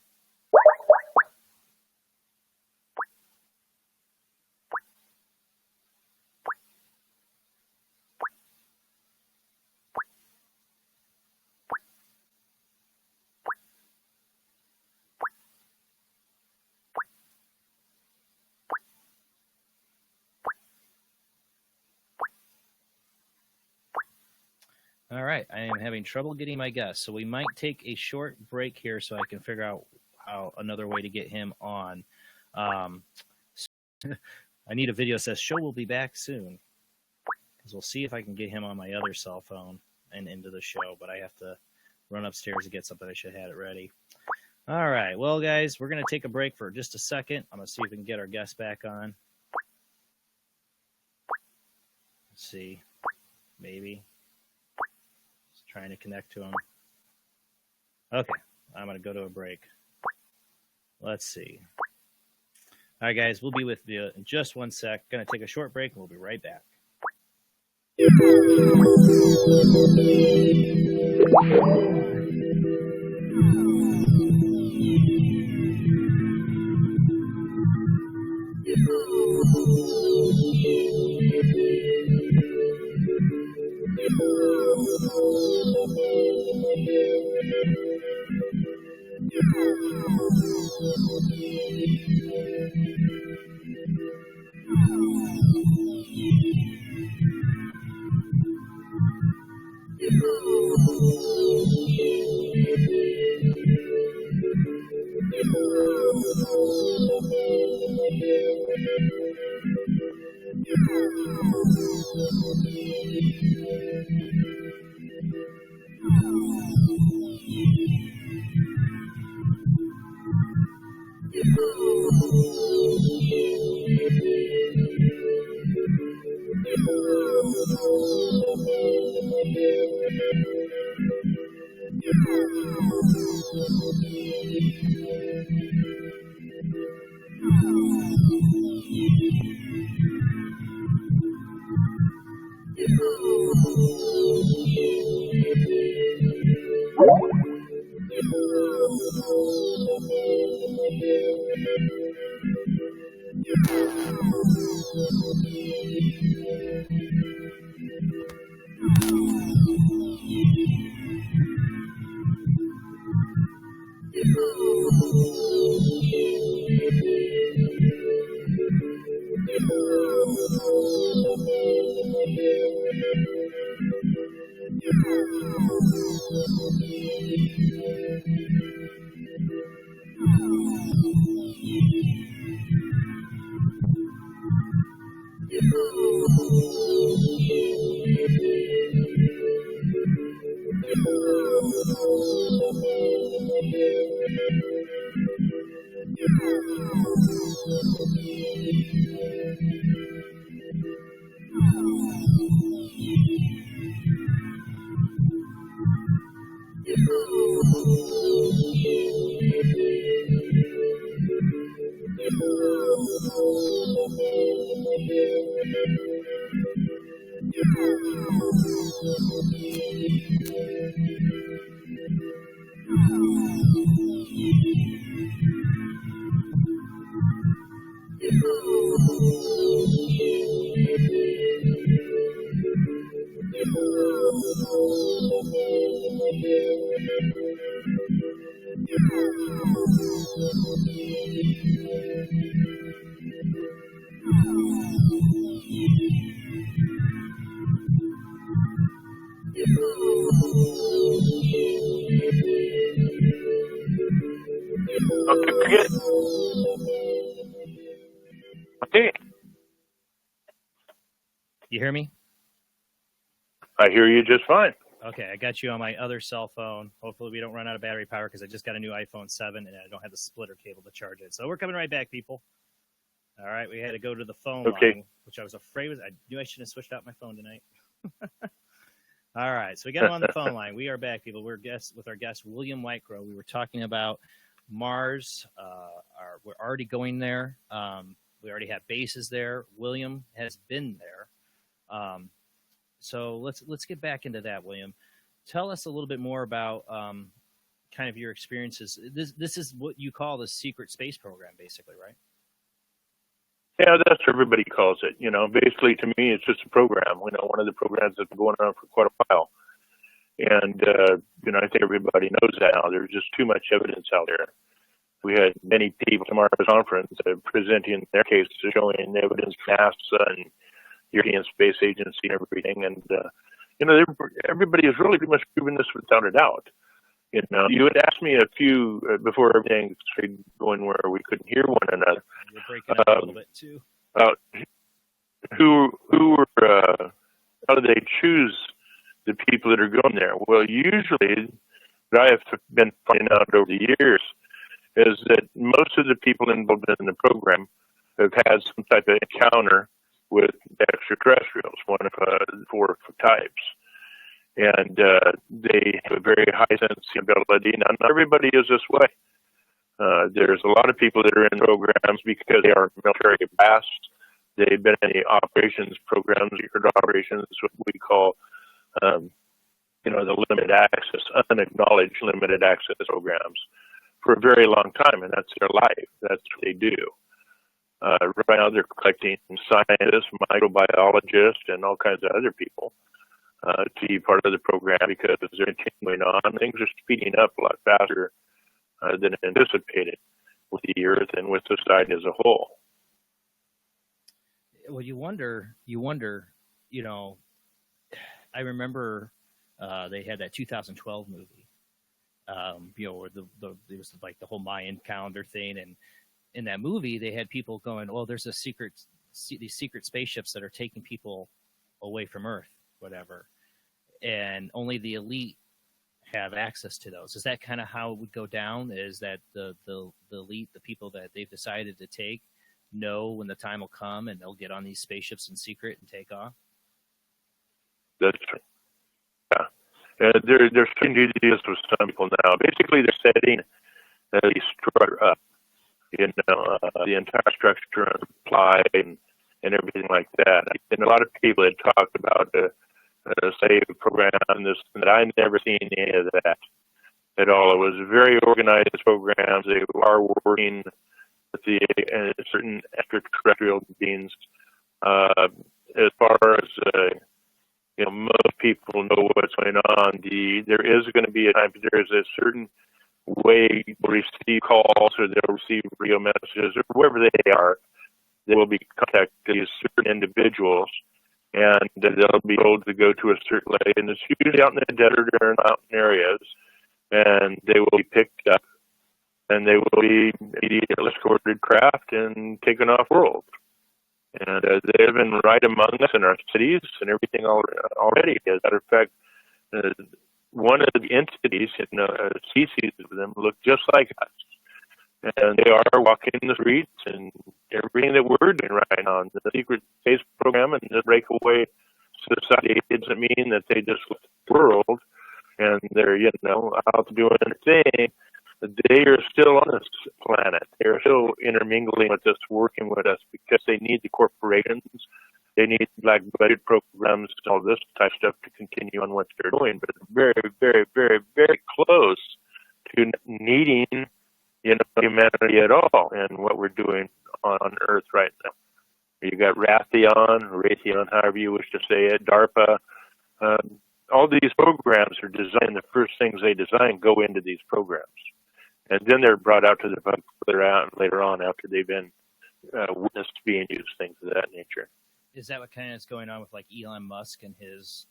All right, I am having trouble getting my guest, so we might take a short break here so I can figure out how another way to get him on. So I need a video that says show will be back soon, because we'll see if I can get him on my other cell phone and into the show, but I have to run upstairs to get something. I should have had it ready. All right, well, guys, we're going to take a break for just a second. I'm going to see if we can get our guest back on. Let's see, maybe. Trying to connect to him. Okay, I'm going to go to a break. Let's see. All right, guys, we'll be with you in just 1 sec. Going to take a short break, and we'll be right back. Okay. You hear me? I hear you just fine. Okay, I got you on my other cell phone. Hopefully we don't run out of battery power because I just got a new iPhone 7 and I don't have the splitter cable to charge it. So we're coming right back, people. All right, we had to go to the phone line, which I was afraid was. I knew I shouldn't have switched out my phone tonight. All right, so we got him on the phone line. We are back, people. We're with our guest William Whitecrow. We were talking about Mars. We're already going there. We already have bases there. William has been there. So let's get back into that, William. Tell us a little bit more about kind of your experiences. This is what you call the secret space program, basically, right? Yeah, that's what everybody calls it. Basically to me, it's just a program. One of the programs that's been going on for quite a while. And, I think everybody knows that now. There's just too much evidence out there. We had many people at Mars conference presenting their cases, showing evidence from NASA and European Space Agency and everything. And, everybody has really pretty much proven this without a doubt. You had asked me a few before everything started going where we couldn't hear one another. You're breaking up a little bit too. About who were how do they choose the people that are going there? Well, usually, what I have been finding out over the years is that most of the people involved in the program have had some type of encounter with extraterrestrials, one of the four types. And they have a very high sense of ability. Now, not everybody is this way. There's a lot of people that are in programs because they are military brass. They've been in the operations programs, secret operations, what we call, the limited access, unacknowledged limited access programs for a very long time, and that's their life. That's what they do. Right now, they're collecting scientists, microbiologists, and all kinds of other people to be part of the program because they're continuing on. Things are speeding up a lot faster than anticipated with the Earth and with society as a whole. Well, you wonder, I remember they had that 2012 movie, where it was like the whole Mayan calendar thing. And in that movie, they had people going, oh, there's these secret spaceships that are taking people away from Earth, whatever. And only the elite have access to those. Is that kind of how it would go down? Is that the elite, the people that they've decided to take, know when the time will come and they'll get on these spaceships in secret and take off? That's true. Yeah. They're starting to do this with some people now. Basically, they're setting the structure up, the entire structure and supply and everything like that. And a lot of people had talked about the SAVE program, this and that. I never seen any of that at all. It was very organized programs. They are working with the certain extraterrestrial beings. As far as most people know what's going on. There is going to be a time. There's a certain way they'll receive calls or they'll receive radio messages or wherever they are. They will be contacted these certain individuals, and they'll be told to go to a certain lake, and it's usually out in the desert or in mountain areas, and they will be picked up, and they will be immediately escorted craft and taken off world. And they have been right among us in our cities and everything already. As a matter of fact, one of the entities, a species of them, look just like us. And they are walking the streets and everything that we're doing right now. And the secret space program and the breakaway society doesn't mean that they just left the world and they're, out doing their thing. They are still on this planet. They are still intermingling with us, working with us, because they need the corporations. They need black budget programs, all this type of stuff to continue on what they're doing. But very, very, very, very close to needing, humanity at all and what we're doing on Earth right now. You got Raytheon, however you wish to say it, DARPA. All these programs are designed. The first things they design go into these programs. And then they're brought out to the public later on after they've been witnessed being used, things of that nature. Is that what kind of is going on with like Elon Musk and his,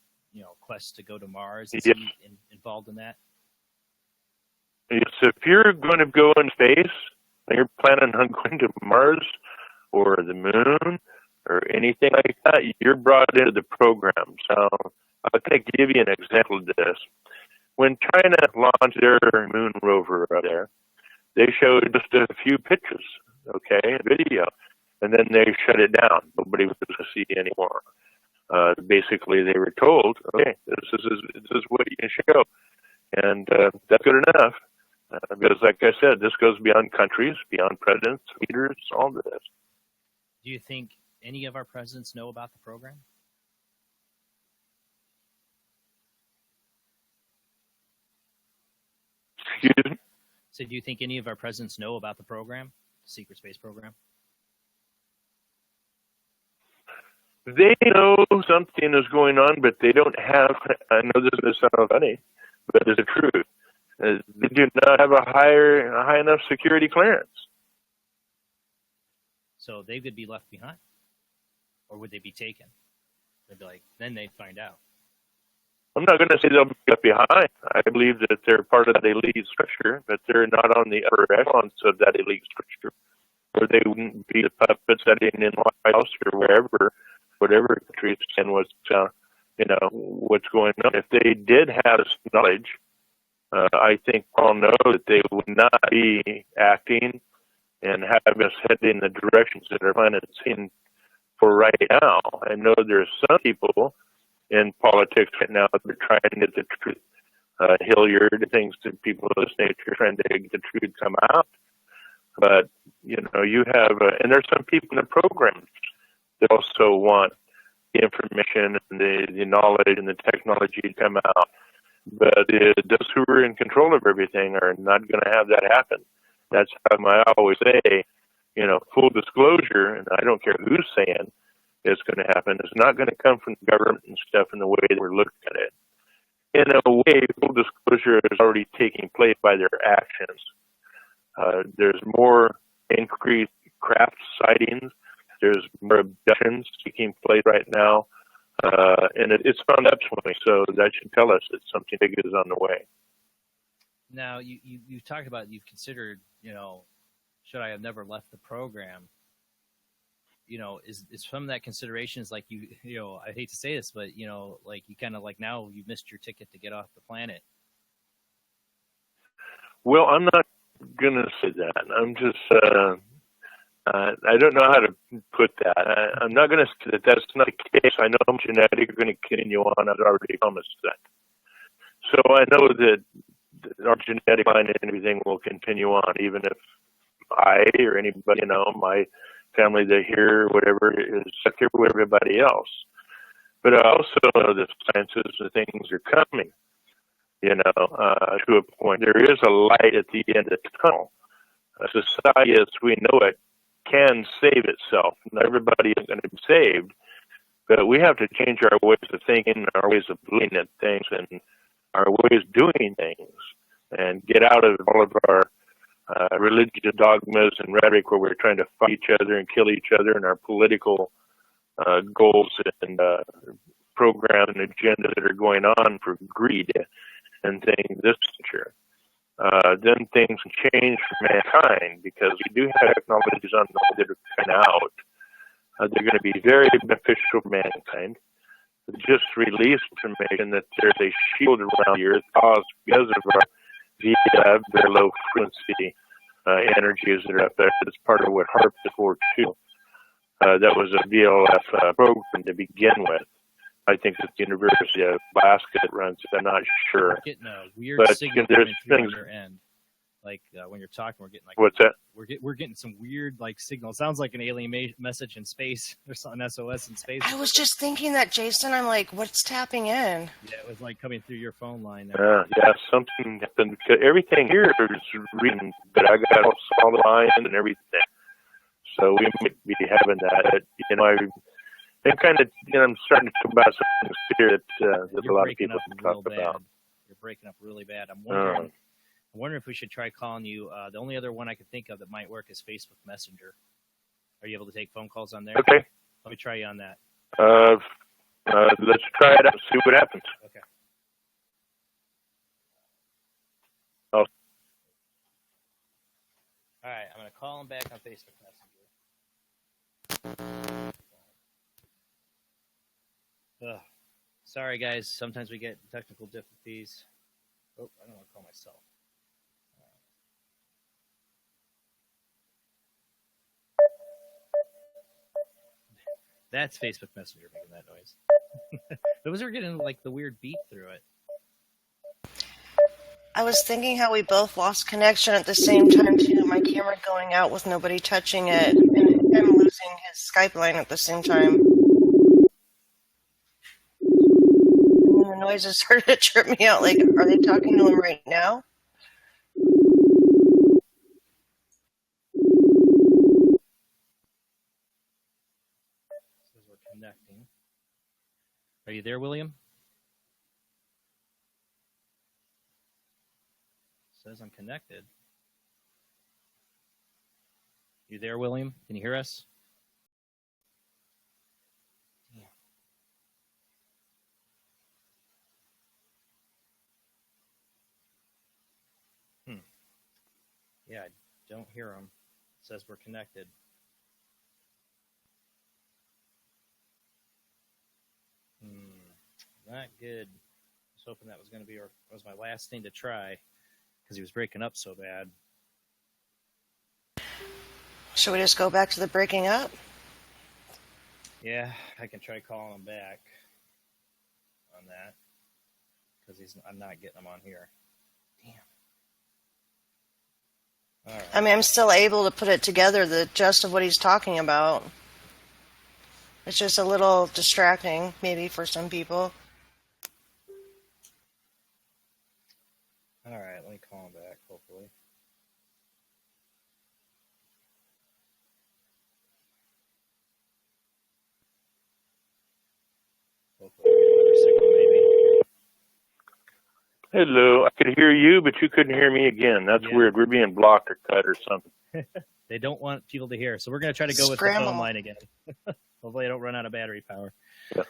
quest to go to Mars? Is he involved in that? Yes, if you're going to go in space, and you're planning on going to Mars or the moon or anything like that, you're brought into the program. So I'll kind of give you an example of this. When China launched their moon rover up there, they showed just a few pictures, video, and then they shut it down. Nobody was to see anymore. Basically, they were told, okay, this is what you can show, and that's good enough. Because, like I said, this goes beyond countries, beyond presidents, leaders, all this. Do you think any of our presidents know about the program? Excuse me? So do you think any of our presidents know about the program, the secret space program? They know something is going on, but they don't have, I know this is sound funny, but it's the truth. They do not have a high enough security clearance. So they could be left behind? Or would they be taken? They'd be like, then they'd find out. I'm not going to say they'll be left behind. I believe that they're part of that elite structure, but they're not on the upper echelons of that elite structure, or they wouldn't be the puppets sitting in White House or wherever, whatever country and what's going on. If they did have this knowledge, I think Paul knows that they would not be acting and have us heading in the directions that our planet is in for right now. I know there's some people in politics right now that are trying to get the truth, Hilliard, things that people of this nature trying to get the truth come out. But, you have, and there's some people in the programs that also want the information and the knowledge and the technology to come out. But those who are in control of everything are not going to have that happen. That's how I always say, full disclosure, and I don't care who's saying it's going to happen, it's not going to come from the government and stuff in the way that we're looking at it. In a way, full disclosure is already taking place by their actions. There's more increased craft sightings. There's more abductions taking place right now. And it's on upswing, so that should tell us that something big is on the way. Now, you talked about, you've considered, should I have never left the program? Is from that consideration is like I hate to say this, but like you kind of like now you missed your ticket to get off the planet. Well, I'm not gonna say that. I'm just I don't know how to put that. I'm not gonna say that that's not the case. I know I'm genetic. Going to continue on. I've already promised that. So I know that our genetic line and everything will continue on, even if I or anybody, my family that here, whatever, is secure with everybody else. But I also know that sciences and things are coming, to a point. There is a light at the end of the tunnel. Society, as we know it, can save itself. Not everybody is going to be saved, but we have to change our ways of thinking, our ways of looking at things, and our ways of doing things, and get out of all of our religious dogmas and rhetoric where we're trying to fight each other and kill each other, and our political goals and programs and agendas that are going on for greed and things this nature. Then things change for mankind, because we do have technologies on the that are coming out. They're going to be very beneficial for mankind. Just released information that there's a shield around the Earth caused because of our very low frequency energies that are up there. It's part of what HARP is for too. That was a VLF program to begin with. I think it's the University of Alaska that runs it. I'm not sure. We're getting a weird but signal there's coming things. through your end. Like when you're talking, we're getting like What's that? We're getting some weird like signal. Sounds like an alien message in space or something. SOS in space. I was just thinking that, Jason. I'm like, what's tapping in? Yeah, it was like coming through your phone line there. Yeah, something happened. Everything here is reading, but I got all solid lines and everything. So we might be having that. I'm kind of, I'm starting to talk about something here that a lot of people talk about. You're breaking up really bad. I'm wondering if we should try calling you. The only other one I could think of that might work is Facebook Messenger. Are you able to take phone calls on there? Okay. Let me try you on that. Let's try it out and see what happens. Okay. Oh. All right, I'm going to call him back on Facebook Messenger. Ugh. Sorry, guys. Sometimes we get technical difficulties. Oh, I don't want to call myself. That's Facebook Messenger making that noise. Those are getting like the weird beep through it. I was thinking how we both lost connection at the same time too. My camera going out with nobody touching it, and him losing his Skype line at the same time. And the noises started to trip me out. Like, are they talking to him right now? Says we're connecting. Are you there, William? Says I'm connected. You there, William? Can you hear us? Yeah, I don't hear him. It says we're connected. Not good. I was hoping that was going to be was my last thing to try because he was breaking up so bad. Should we just go back to the breaking up? Yeah, I can try calling him back on that because I'm not getting him on here. Damn. All right. I mean, I'm still able to put it together, the gist of what he's talking about. It's just a little distracting, maybe, for some people. All right, let me call him back, hopefully. Hopefully we get a better signal, maybe. Hello, I could hear you, but you couldn't hear me again. That's weird. We're being blocked or cut or something. They don't want people to hear, so we're going to try to go with the phone line again. Hopefully I don't run out of battery power. Yeah.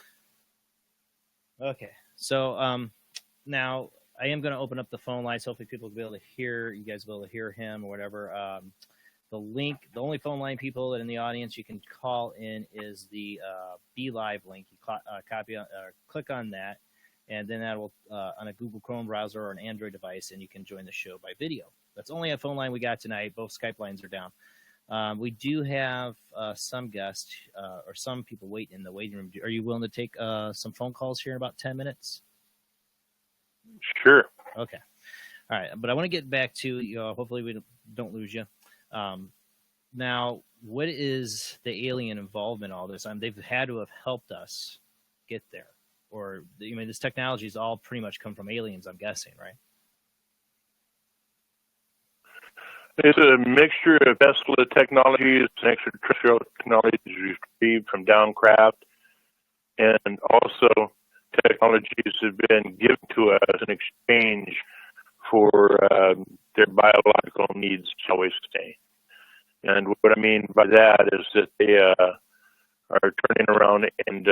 Okay, so now I am going to open up the phone lines. Hopefully people will be able to hear, you guys will be able to hear him or whatever. The link, the only phone line people in the audience you can call in is the Be Live link. You click on that, and then that will on a Google Chrome browser or an Android device, and you can join the show by video. That's only a phone line we got tonight. Both Skype lines are down. We do have some guests or some people waiting in the waiting room. Are you willing to take some phone calls here in about 10 minutes? Sure. Okay. All right. But I want to get back to, hopefully we don't lose you. Now, what is the alien involvement in all this? They've had to have helped us get there. Or, I mean, this technology is all pretty much come from aliens, I'm guessing, right? It's a mixture of Tesla technologies and extraterrestrial technologies received from downcraft, and also technologies have been given to us in exchange for their biological needs, shall we say. And what I mean by that is that they are turning around and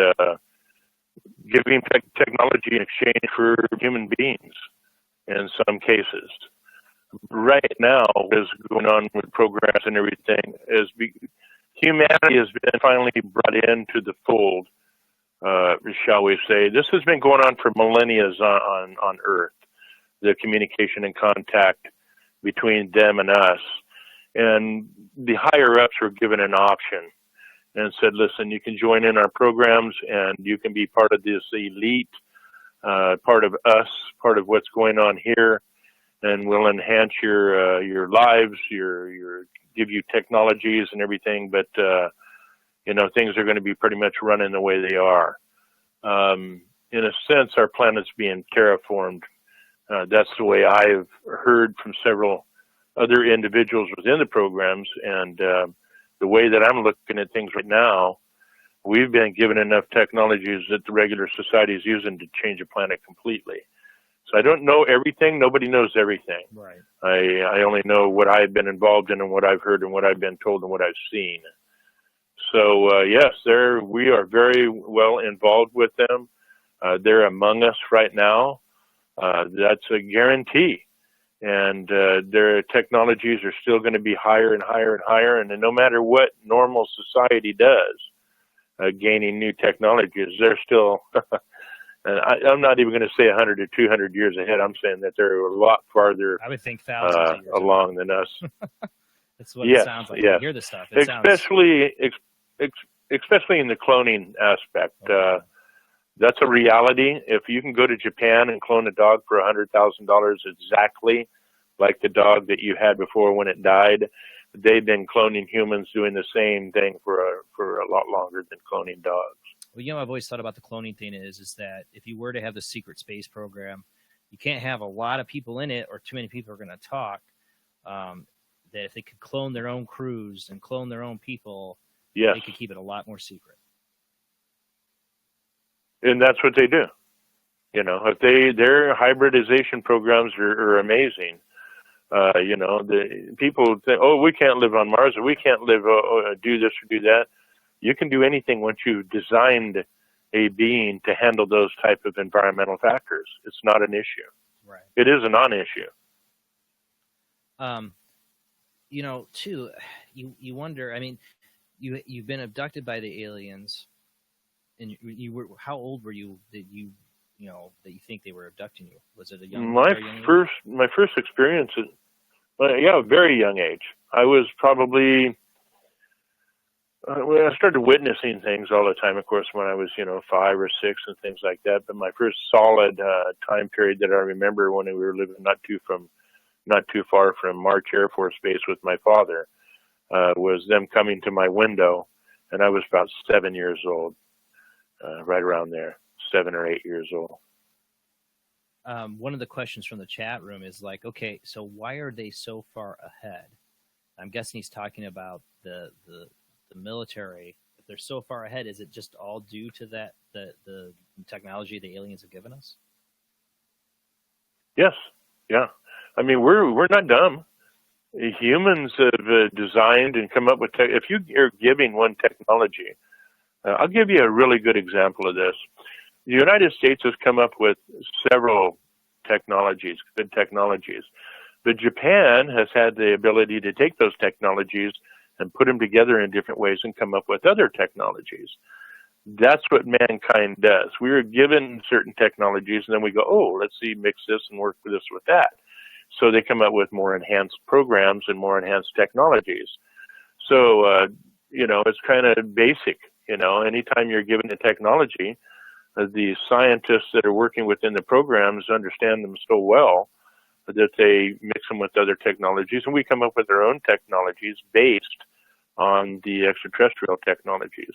giving technology in exchange for human beings in some cases. Right now, what is going on with programs and everything is humanity has been finally brought into the fold, shall we say. This has been going on for millennia on Earth, the communication and contact between them and us. And the higher-ups were given an option and said, listen, you can join in our programs and you can be part of this elite, part of us, part of what's going on here. And we'll enhance your lives, give you technologies and everything, but things are going to be pretty much running the way they are. In a sense, our planet's being terraformed. That's the way I've heard from several other individuals within the programs, and the way that I'm looking at things right now, we've been given enough technologies that the regular society is using to change the planet completely. So I don't know everything. Nobody knows everything. Right. I only know what I've been involved in and what I've heard and what I've been told and what I've seen. So, yes, we are very well involved with them. They're among us right now. That's a guarantee. And their technologies are still going to be higher and higher and higher. And no matter what normal society does, gaining new technologies, they're still... And I'm not even going to say 100 or 200 years ahead. I'm saying that they're a lot farther I would think thousands of years along than us. That's what it sounds like. Yes. You hear this stuff. Especially in the cloning aspect. That's a reality. If you can go to Japan and clone a dog for $100,000 exactly like the dog that you had before when it died, they've been cloning humans doing the same thing for a lot longer than cloning dogs. Well, I've always thought about the cloning thing is that if you were to have the secret space program, you can't have a lot of people in it or too many people are going to talk. That if they could clone their own crews and clone their own people, yes, they could keep it a lot more secret. And that's what they do. If their hybridization programs are amazing. The people think, oh, we can't live on Mars, or we can't live, do this or do that. You can do anything once you've designed a being to handle those type of environmental factors. It's not an issue. Right. It is a non-issue. Too, you wonder. I mean, you've been abducted by the aliens, and you were. How old were you that you think they were abducting you? Was it a young? My first experience, a very young age. I was probably. I started witnessing things all the time, of course, when I was 5 or 6 and things like that. But my first solid time period that I remember when we were living not too far from March Air Force Base with my father, was them coming to my window, and I was about 7 years old, right around there, 7 or 8 years old. One of the questions from the chat room is like, okay, so why are they so far ahead? I'm guessing he's talking about the military. If they're so far ahead, is it just all due to that the technology the aliens have given us? Yes, yeah. I mean, we're not dumb. Humans have designed and come up with if you are giving one technology, I'll give you a really good example of this. The United States has come up with several technologies, good technologies, but Japan has had the ability to take those technologies and put them together in different ways and come up with other technologies. That's what mankind does. We are given certain technologies, and then we go, oh, let's see, mix this and work with this with that. So they come up with more enhanced programs and more enhanced technologies. So, it's kind of basic. Anytime you're given a technology, the scientists that are working within the programs understand them so well that they mix them with other technologies, and we come up with our own technologies based on the extraterrestrial technologies.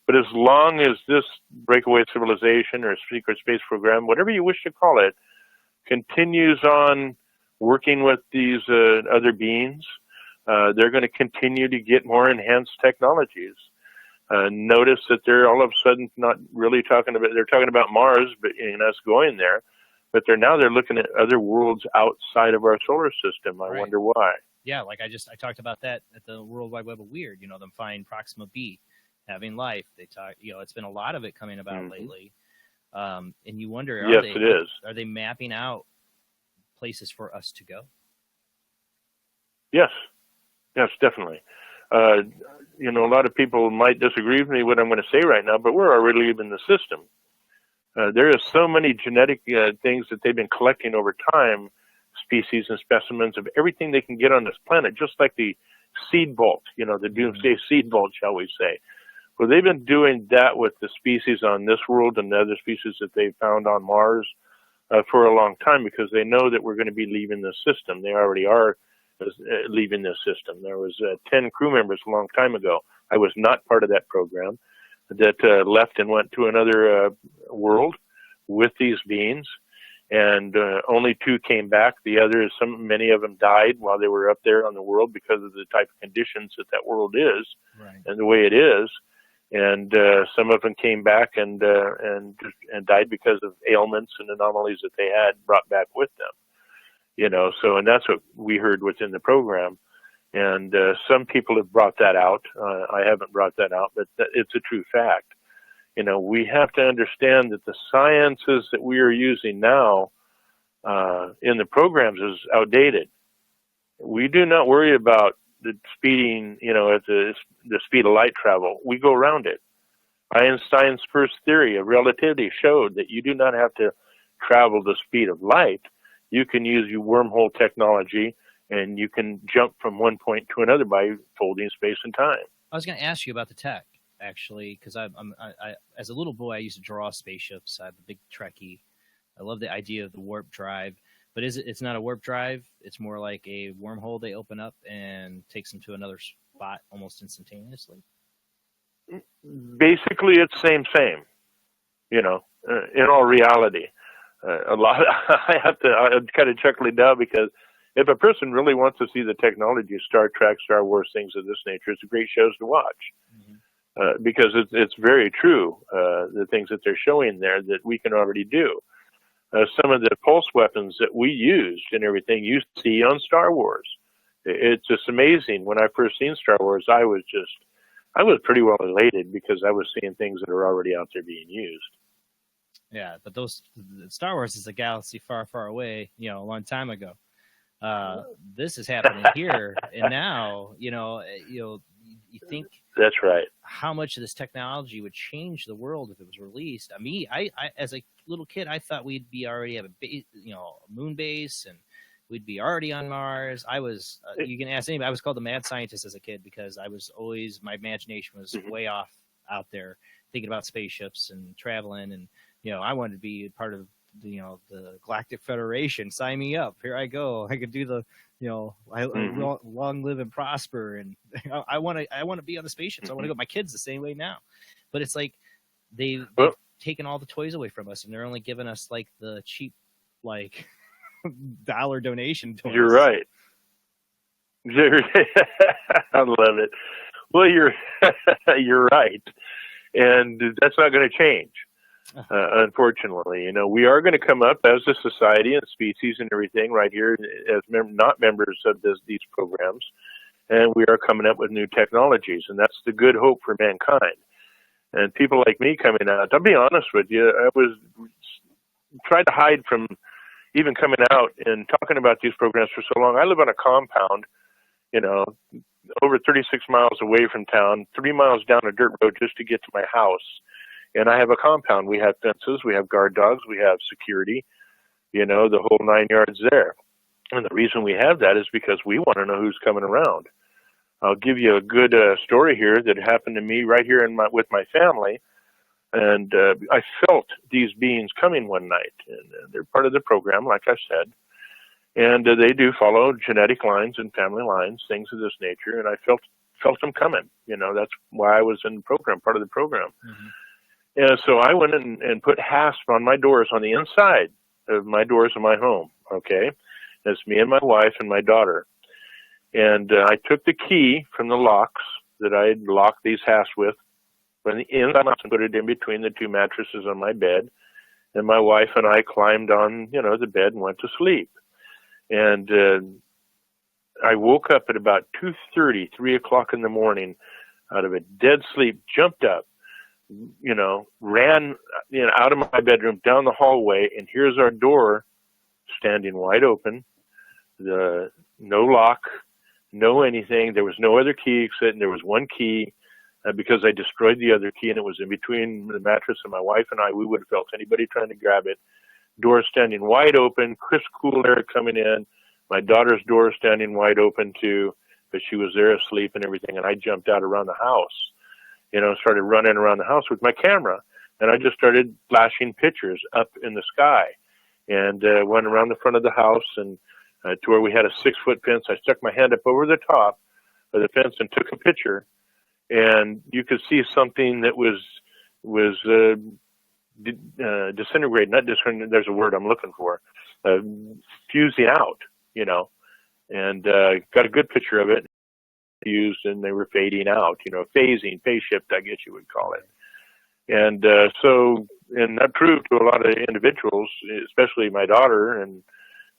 But as long as this breakaway civilization or secret space program, whatever you wish to call it, continues on working with these other beings, they're going to continue to get more enhanced technologies. Notice that they're all of a sudden not really they're talking about Mars, but us going there. But they're looking at other worlds outside of our solar system. I wonder why. Yeah, like I talked about that at the World Wide Web of Weird. Them finding Proxima B, having life. They talk. It's been a lot of it coming about lately. And you wonder, it is. Are they mapping out places for us to go? Yes, definitely. A lot of people might disagree with me what I'm going to say right now, but we're already leaving the system. There are so many genetic things that they've been collecting over time, species and specimens of everything they can get on this planet, just like the seed vault, the doomsday seed vault, shall we say. Well, they've been doing that with the species on this world and the other species that they found on Mars for a long time, because they know that we're going to be leaving the system. They already are leaving the system. There was 10 crew members a long time ago. I was not part of that program that left and went to another world with these beings, and only 2 came back. The others, many of them died while they were up there on the world because of the type of conditions that world is, and the way it is. And some of them came back and died because of ailments and anomalies that they had brought back with them. So, and that's what we heard within the program. And some people have brought that out. I haven't brought that out, but it's a true fact. We have to understand that the sciences that we are using now in the programs is outdated. We do not worry about the speeding, at the speed of light travel. We go around it. Einstein's first theory of relativity showed that you do not have to travel the speed of light. You can use your wormhole technology, and you can jump from one point to another by folding space and time. I was going to ask you about the tech. actually, because I as a little boy I used to draw spaceships. I'm a big Trekkie. I love the idea of the warp drive, but it's not a warp drive. It's more like a wormhole they open up and takes them to another spot almost instantaneously. Basically, it's same. In all reality, a lot. I'm kind of chuckling now because if a person really wants to see the technology, Star Trek, Star Wars, things of this nature, it's great shows to watch. Because it's very true, the things that they're showing there that we can already do. Some of the pulse weapons that we used and everything you see on Star Wars. It's just amazing. When I first seen Star Wars, I was pretty well elated because I was seeing things that are already out there being used. Yeah, but Star Wars is a galaxy far, far away, a long time ago. This is happening here and now, you think that's right. How much of this technology would change the world if it was released? I as a little kid, I thought we'd be already have a base, a moon base, and we'd be already on Mars. I was, you can ask anybody, I was called the mad scientist as a kid because I was always, my imagination was way off out there thinking about spaceships and traveling. And, I wanted to be part of, the Galactic Federation. Sign me up. Here I go. I could do the, long live and prosper. And I want to be on the spaceships. I want to go. My kids the same way now, but it's like they've taken all the toys away from us and they're only giving us like the cheap, like $1 donation toys. You're right. I love it. Well, you're right. And that's not going to change. Unfortunately, we are going to come up as a society and species and everything right here as not members of these programs, and we are coming up with new technologies, and that's the good hope for mankind. And people like me coming out, I'll be honest with you, I was tried to hide from even coming out and talking about these programs for so long. I live on a compound, over 36 miles away from town, 3 miles down a dirt road just to get to my house. And I have a compound. We have fences, we have guard dogs, we have security, the whole 9 yards there. And the reason we have that is because we want to know who's coming around. I'll give you a good story here that happened to me right here with my family. And I felt these beings coming one night. And they're part of the program, like I said. And they do follow genetic lines and family lines, things of this nature. And I felt them coming. That's why I was in the program, part of the program. Mm-hmm. And so I went in and put hasp on my doors on the inside of my doors of my home, okay? That's me and my wife and my daughter. And I took the key from the locks that I had locked these hasps with, went inside and put it in between the two mattresses on my bed. And my wife and I climbed on, the bed and went to sleep. And I woke up at about 2:30, 3 o'clock in the morning out of a dead sleep, jumped up, ran out of my bedroom down the hallway, and here's our door standing wide open. No lock, no anything. There was no other key except there was one key because I destroyed the other key, and it was in between the mattress, and my wife and I, we would have felt anybody trying to grab it. Door standing wide open, crisp, cool air coming in. My daughter's door standing wide open too, but she was there asleep and everything, and I jumped out around the house. Started running around the house with my camera, and I just started flashing pictures up in the sky, and went around the front of the house and to where we had a 6-foot fence. I stuck my hand up over the top of the fence and took a picture, and you could see something that was disintegrating, not disintegrating, there's a word I'm looking for, fusing out, and got a good picture of it. Used, and they were fading out, phasing, phase shift, I guess you would call it. And and that proved to a lot of individuals, especially my daughter and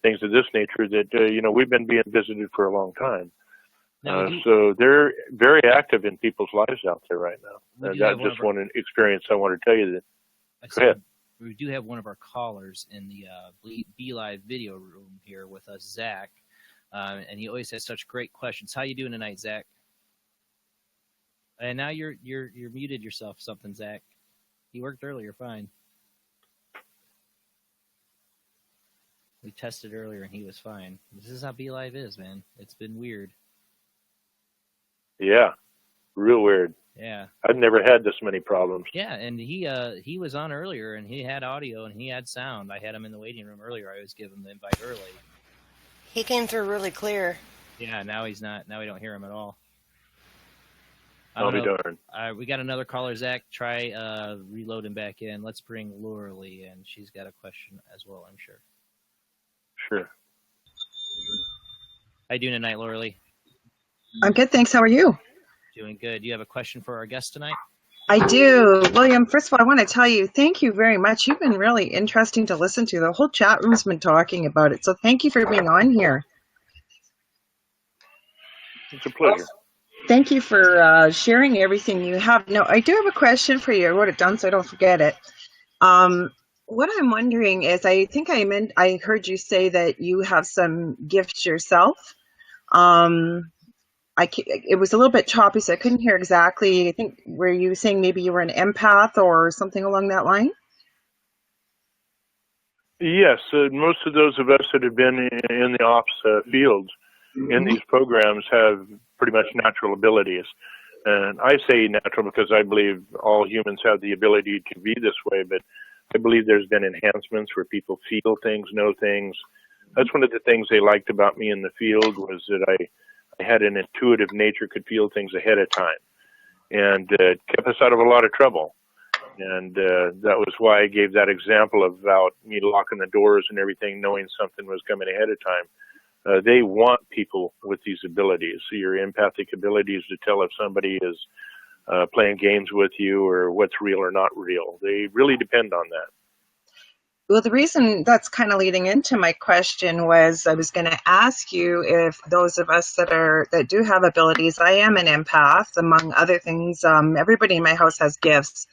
things of this nature, that, we've been being visited for a long time. So they're very active in people's lives out there right now. That's just one experience I want to tell you. Go ahead. We do have one of our callers in the Be Live video room here with us, Zach. And he always has such great questions. How you doing tonight, Zach? And now you're muted yourself. Something, Zach. You worked earlier, fine. We tested earlier and he was fine. This is how Be Live is, man. It's been weird. Yeah, real weird. Yeah. I've never had this many problems. Yeah, and he was on earlier, and he had audio and he had sound. I had him in the waiting room earlier. I always give him the invite early. He came through really clear. Yeah, now he's not. Now we don't hear him at all. I'll be darned. We got another caller, Zach. Try reloading back in. Let's bring Laura Lee in. She's got a question as well, I'm sure. Sure. How you doing tonight, Laura Lee? I'm good, thanks. How are you? Doing good. Do you have a question for our guest tonight? I do. William, first of all, I want to tell you, thank you very much. You've been really interesting to listen to. The whole chat room's been talking about it, so thank you for being on here. It's a pleasure. Thank you for sharing everything you have. Now, I do have a question for you. I wrote it down so I don't forget it. What I'm wondering is, I heard you say that you have some gifts yourself. It was a little bit choppy, so I couldn't hear exactly. I think, were you saying maybe you were an empath or something along that line? Yes, most of those of us that have been in the ops fields in these programs have pretty much natural abilities. And I say natural because I believe all humans have the ability to be this way, but I believe there's been enhancements where people feel things, know things. That's one of the things they liked about me in the field, was that I had an intuitive nature, could feel things ahead of time, and kept us out of a lot of trouble. And that was why I gave that example about me locking the doors and everything, knowing something was coming ahead of time. They want people with these abilities, so your empathic abilities to tell if somebody is playing games with you or what's real or not real. They really depend on that. Well, the reason that's kind of leading into my question was I was going to ask you if those of us that do have abilities, I am an empath, among other things. Everybody in my house has gifts.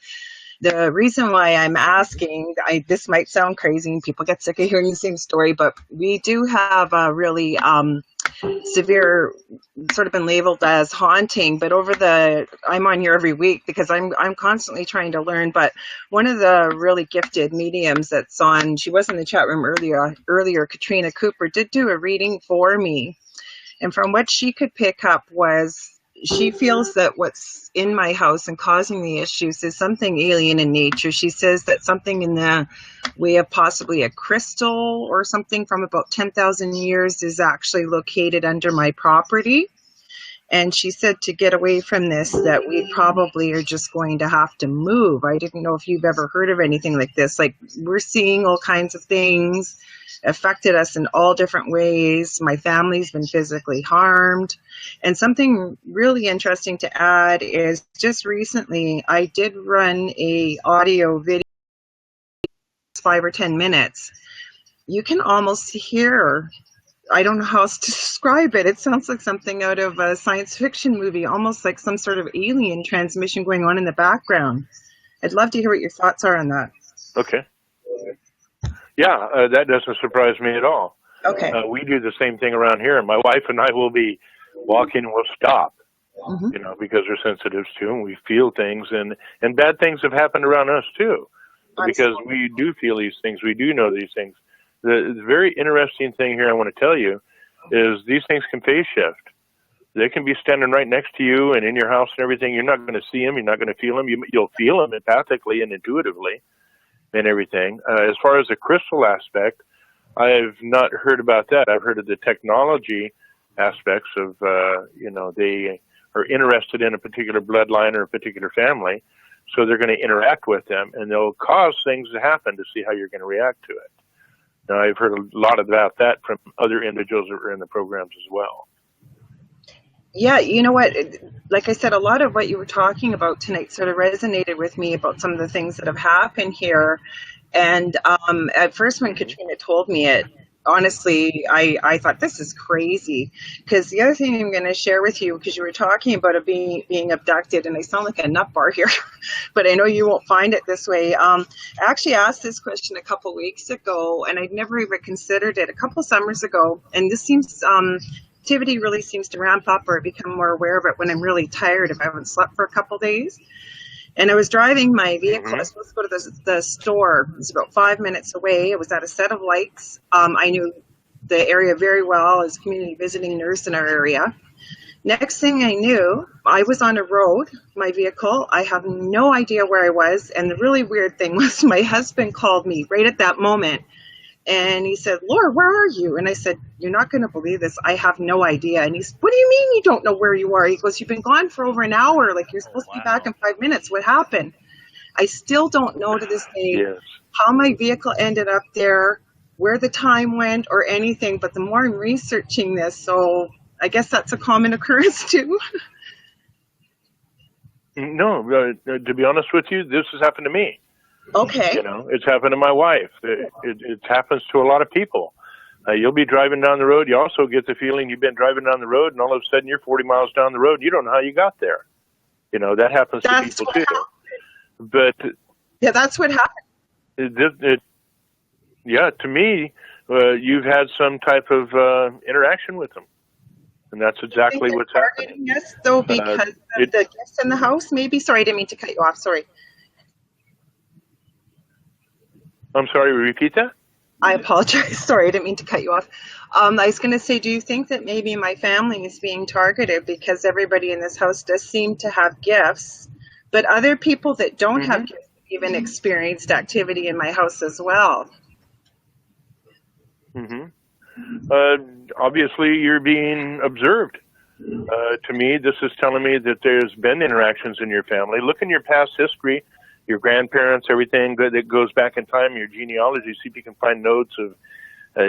The reason why I'm asking, this might sound crazy and people get sick of hearing the same story, but we do have a really severe, sort of been labeled as haunting, but I'm on here every week because I'm constantly trying to learn. But one of the really gifted mediums that's on, she was in the chat room earlier, Katrina Cooper, did do a reading for me. And from what she could pick up was, she feels that what's in my house and causing the issues is something alien in nature. She says that something in the way of possibly a crystal or something from about 10,000 years is actually located under my property. And she said to get away from this, that we probably are just going to have to move. I didn't know if you've ever heard of anything like this. Like, we're seeing all kinds of things affected us in all different ways. My family's been physically harmed. And something really interesting to add is, just recently I did run a audio video, 5 or 10 minutes. You can almost hear, I don't know how else to describe it. It sounds like something out of a science fiction movie, almost like some sort of alien transmission going on in the background. I'd love to hear what your thoughts are on that. Okay. Yeah, that doesn't surprise me at all. Okay. We do the same thing around here. My wife and I will be walking and we'll stop, because we're sensitive to them. We feel things, and bad things have happened around us too, because we do feel these things. We do know these things. The very interesting thing here I want to tell you is these things can phase shift. They can be standing right next to you and in your house and everything. You're not going to see them. You're not going to feel them. You'll feel them empathically and intuitively and everything. As far as the crystal aspect, I've not heard about that. I've heard of the technology aspects of, they are interested in a particular bloodline or a particular family, so they're going to interact with them, and they'll cause things to happen to see how you're going to react to it. Now, I've heard a lot about that from other individuals that were in the programs as well. Yeah, you know what? Like I said, a lot of what you were talking about tonight sort of resonated with me about some of the things that have happened here. And at first, when Katrina told me it, honestly, I thought, this is crazy. Because the other thing I'm going to share with you, because you were talking about it being abducted, and I sound like a nut bar here, but I know you won't find it this way. I actually asked this question a couple weeks ago, and I'd never even considered it a couple summers ago. And this seems... activity really seems to ramp up, or become more aware of it when I'm really tired, if I haven't slept for a couple days. And I was driving my vehicle. I was supposed to go to the store. It was about 5 minutes away. It was at a set of lights. I knew the area very well as community visiting nurse in our area. Next thing I knew, I was on a road, my vehicle. I have no idea where I was. And the really weird thing was my husband called me right at that moment. And he said, Laura, where are you? And I said, you're not going to believe this. I have no idea. And he's, what do you mean you don't know where you are? He goes, you've been gone for over an hour. Like, you're supposed to be back in 5 minutes. What happened? I still don't know to this day how my vehicle ended up there, where the time went, or anything. But the more I'm researching this, so I guess that's a common occurrence too. No, to be honest with you, this has happened to me. Okay. You know, it's happened to my wife. It happens to a lot of people. You'll be driving down the road. You also get the feeling you've been driving down the road, and all of a sudden you're 40 miles down the road. You don't know how you got there. You know, that happens to people too. But yeah, that's what happened. Yeah, to me, you've had some type of interaction with them, and that's exactly what's happening. Yes, though, because of the gifts in the house. Maybe. Sorry, I didn't mean to cut you off. Sorry. I'm sorry, repeat that? I apologize. Sorry, I didn't mean to cut you off. I was going to say, do you think that maybe my family is being targeted because everybody in this house does seem to have gifts, but other people that don't have gifts even experienced activity in my house as well? Obviously, you're being observed. To me, this is telling me that there's been interactions in your family. Look in your past history. Your grandparents, everything that goes back in time, your genealogy, see if you can find notes of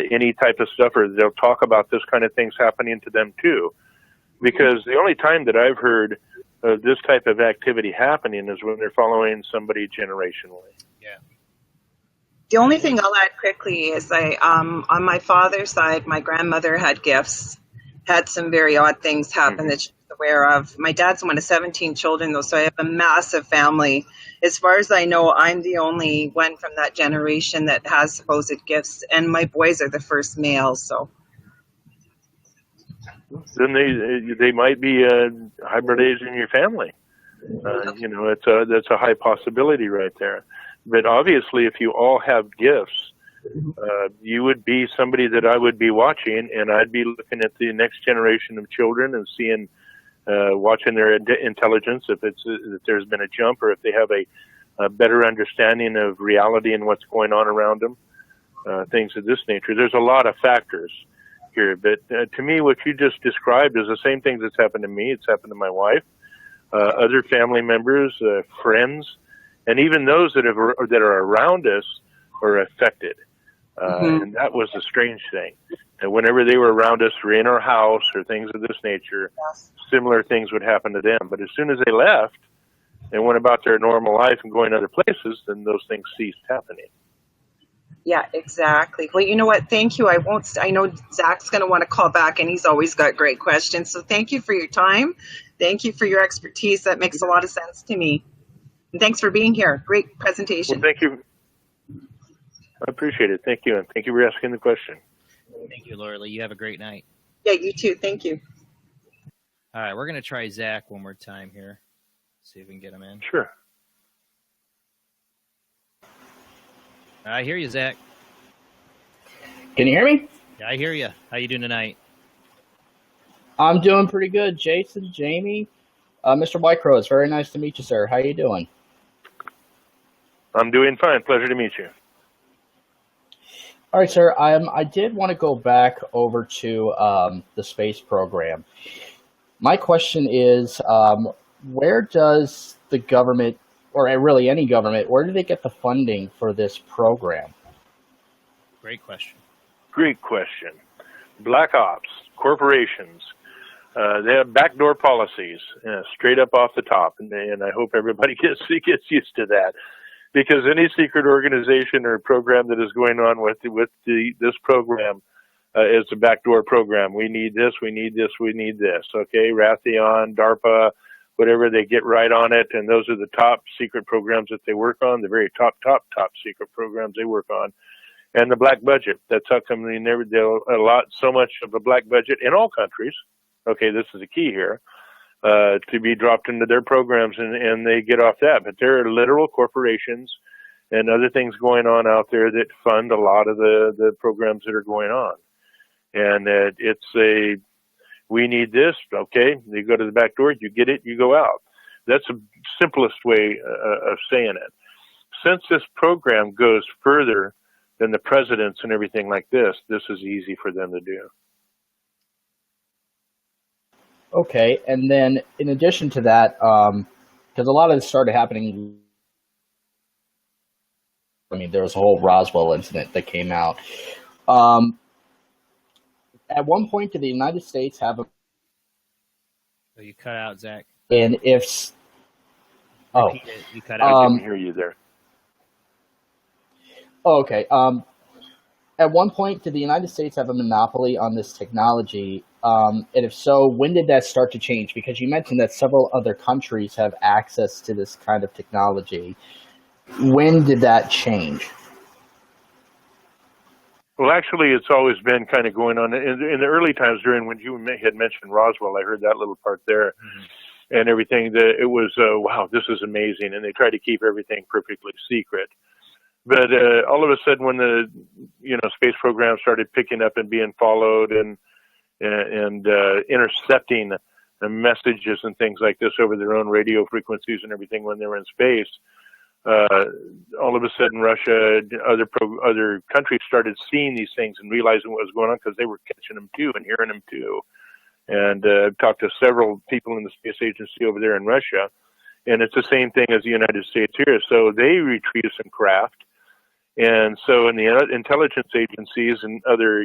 any type of stuff, or they'll talk about this kind of things happening to them too. Because the only time that I've heard of this type of activity happening is when they're following somebody generationally. Yeah. The only thing I'll add quickly is on my father's side, my grandmother had gifts, had some very odd things happen that she was aware of. My dad's one of 17 children, though, so I have a massive family. As far as I know, I'm the only one from that generation that has supposed gifts, and my boys are the first males. So then they might be hybridizing your family. You know, that's a high possibility right there. But obviously, if you all have gifts, you would be somebody that I would be watching, and I'd be looking at the next generation of children and seeing. Watching their intelligence, if there's been a jump, or if they have a better understanding of reality and what's going on around them, things of this nature. There's a lot of factors here, but to me, what you just described is the same thing that's happened to me. It's happened to my wife, other family members, friends, and even those that are around us are affected. And that was a strange thing. And whenever they were around us or in our house or things of this nature, similar things would happen to them. But as soon as they left and went about their normal life and going other places, then those things ceased happening. Yeah, exactly. Well, you know what? Thank you. I know Zach's going to want to call back, and he's always got great questions. So thank you for your time. Thank you for your expertise. That makes a lot of sense to me. And thanks for being here. Great presentation. Well, thank you. I appreciate it. Thank you. And thank you for asking the question. Thank you, Laura Lee. You have a great night. Yeah, you too. Thank you. All right, we're going to try Zach one more time here. See if we can get him in. Sure. I hear you, Zach. Can you hear me? Yeah, I hear you. How you doing tonight? I'm doing pretty good. Jason, Jamie, Mr. Whitecrow, it's very nice to meet you, sir. How you doing? I'm doing fine. Pleasure to meet you. All right, sir. I did want to go back over to the space program. My question is, where does the government, or really any government, where do they get the funding for this program? Great question. Great question. Black ops, corporations, they have backdoor policies, straight up off the top, and I hope everybody gets used to that, because any secret organization or program that is going on with this program is a backdoor program. We need this, we need this, we need this. Okay, Raytheon, DARPA, whatever, they get right on it, and those are the top secret programs that they work on, the very top secret programs they work on. And the black budget, that's how come they'll allot so much of a black budget in all countries. Okay, this is the key here, to be dropped into their programs, and they get off that. But there are literal corporations and other things going on out there that fund a lot of the programs that are going on. And We need this. Okay, you go to the back door, you get it, you go out. That's the simplest way of saying it. Since this program goes further than the presidents and everything like this is easy for them to do. Okay, and then in addition to that, because a lot of this started happening, I mean, there was a whole Roswell incident that came out. At one point, did the United States have a... Oh, you cut out, Zach. And if... Oh. Repeat it. You cut I out. didn't hear you there. Oh, okay. At one point, did the United States have a monopoly on this technology? And if so, when did that start to change? Because you mentioned that several other countries have access to this kind of technology. When did that change? Well, actually, it's always been kind of going on in the early times. During when you had mentioned Roswell, I heard that little part there, and everything. That it was wow, this is amazing, and they tried to keep everything perfectly secret. But all of a sudden, when the space program started picking up and being followed and intercepting messages and things like this over their own radio frequencies and everything when they were in space, all of a sudden Russia, other countries started seeing these things and realizing what was going on because they were catching them too and hearing them too. And I've talked to several people in the space agency over there in Russia, and it's the same thing as the United States here. So they retrieve some craft. And so in the intelligence agencies and other,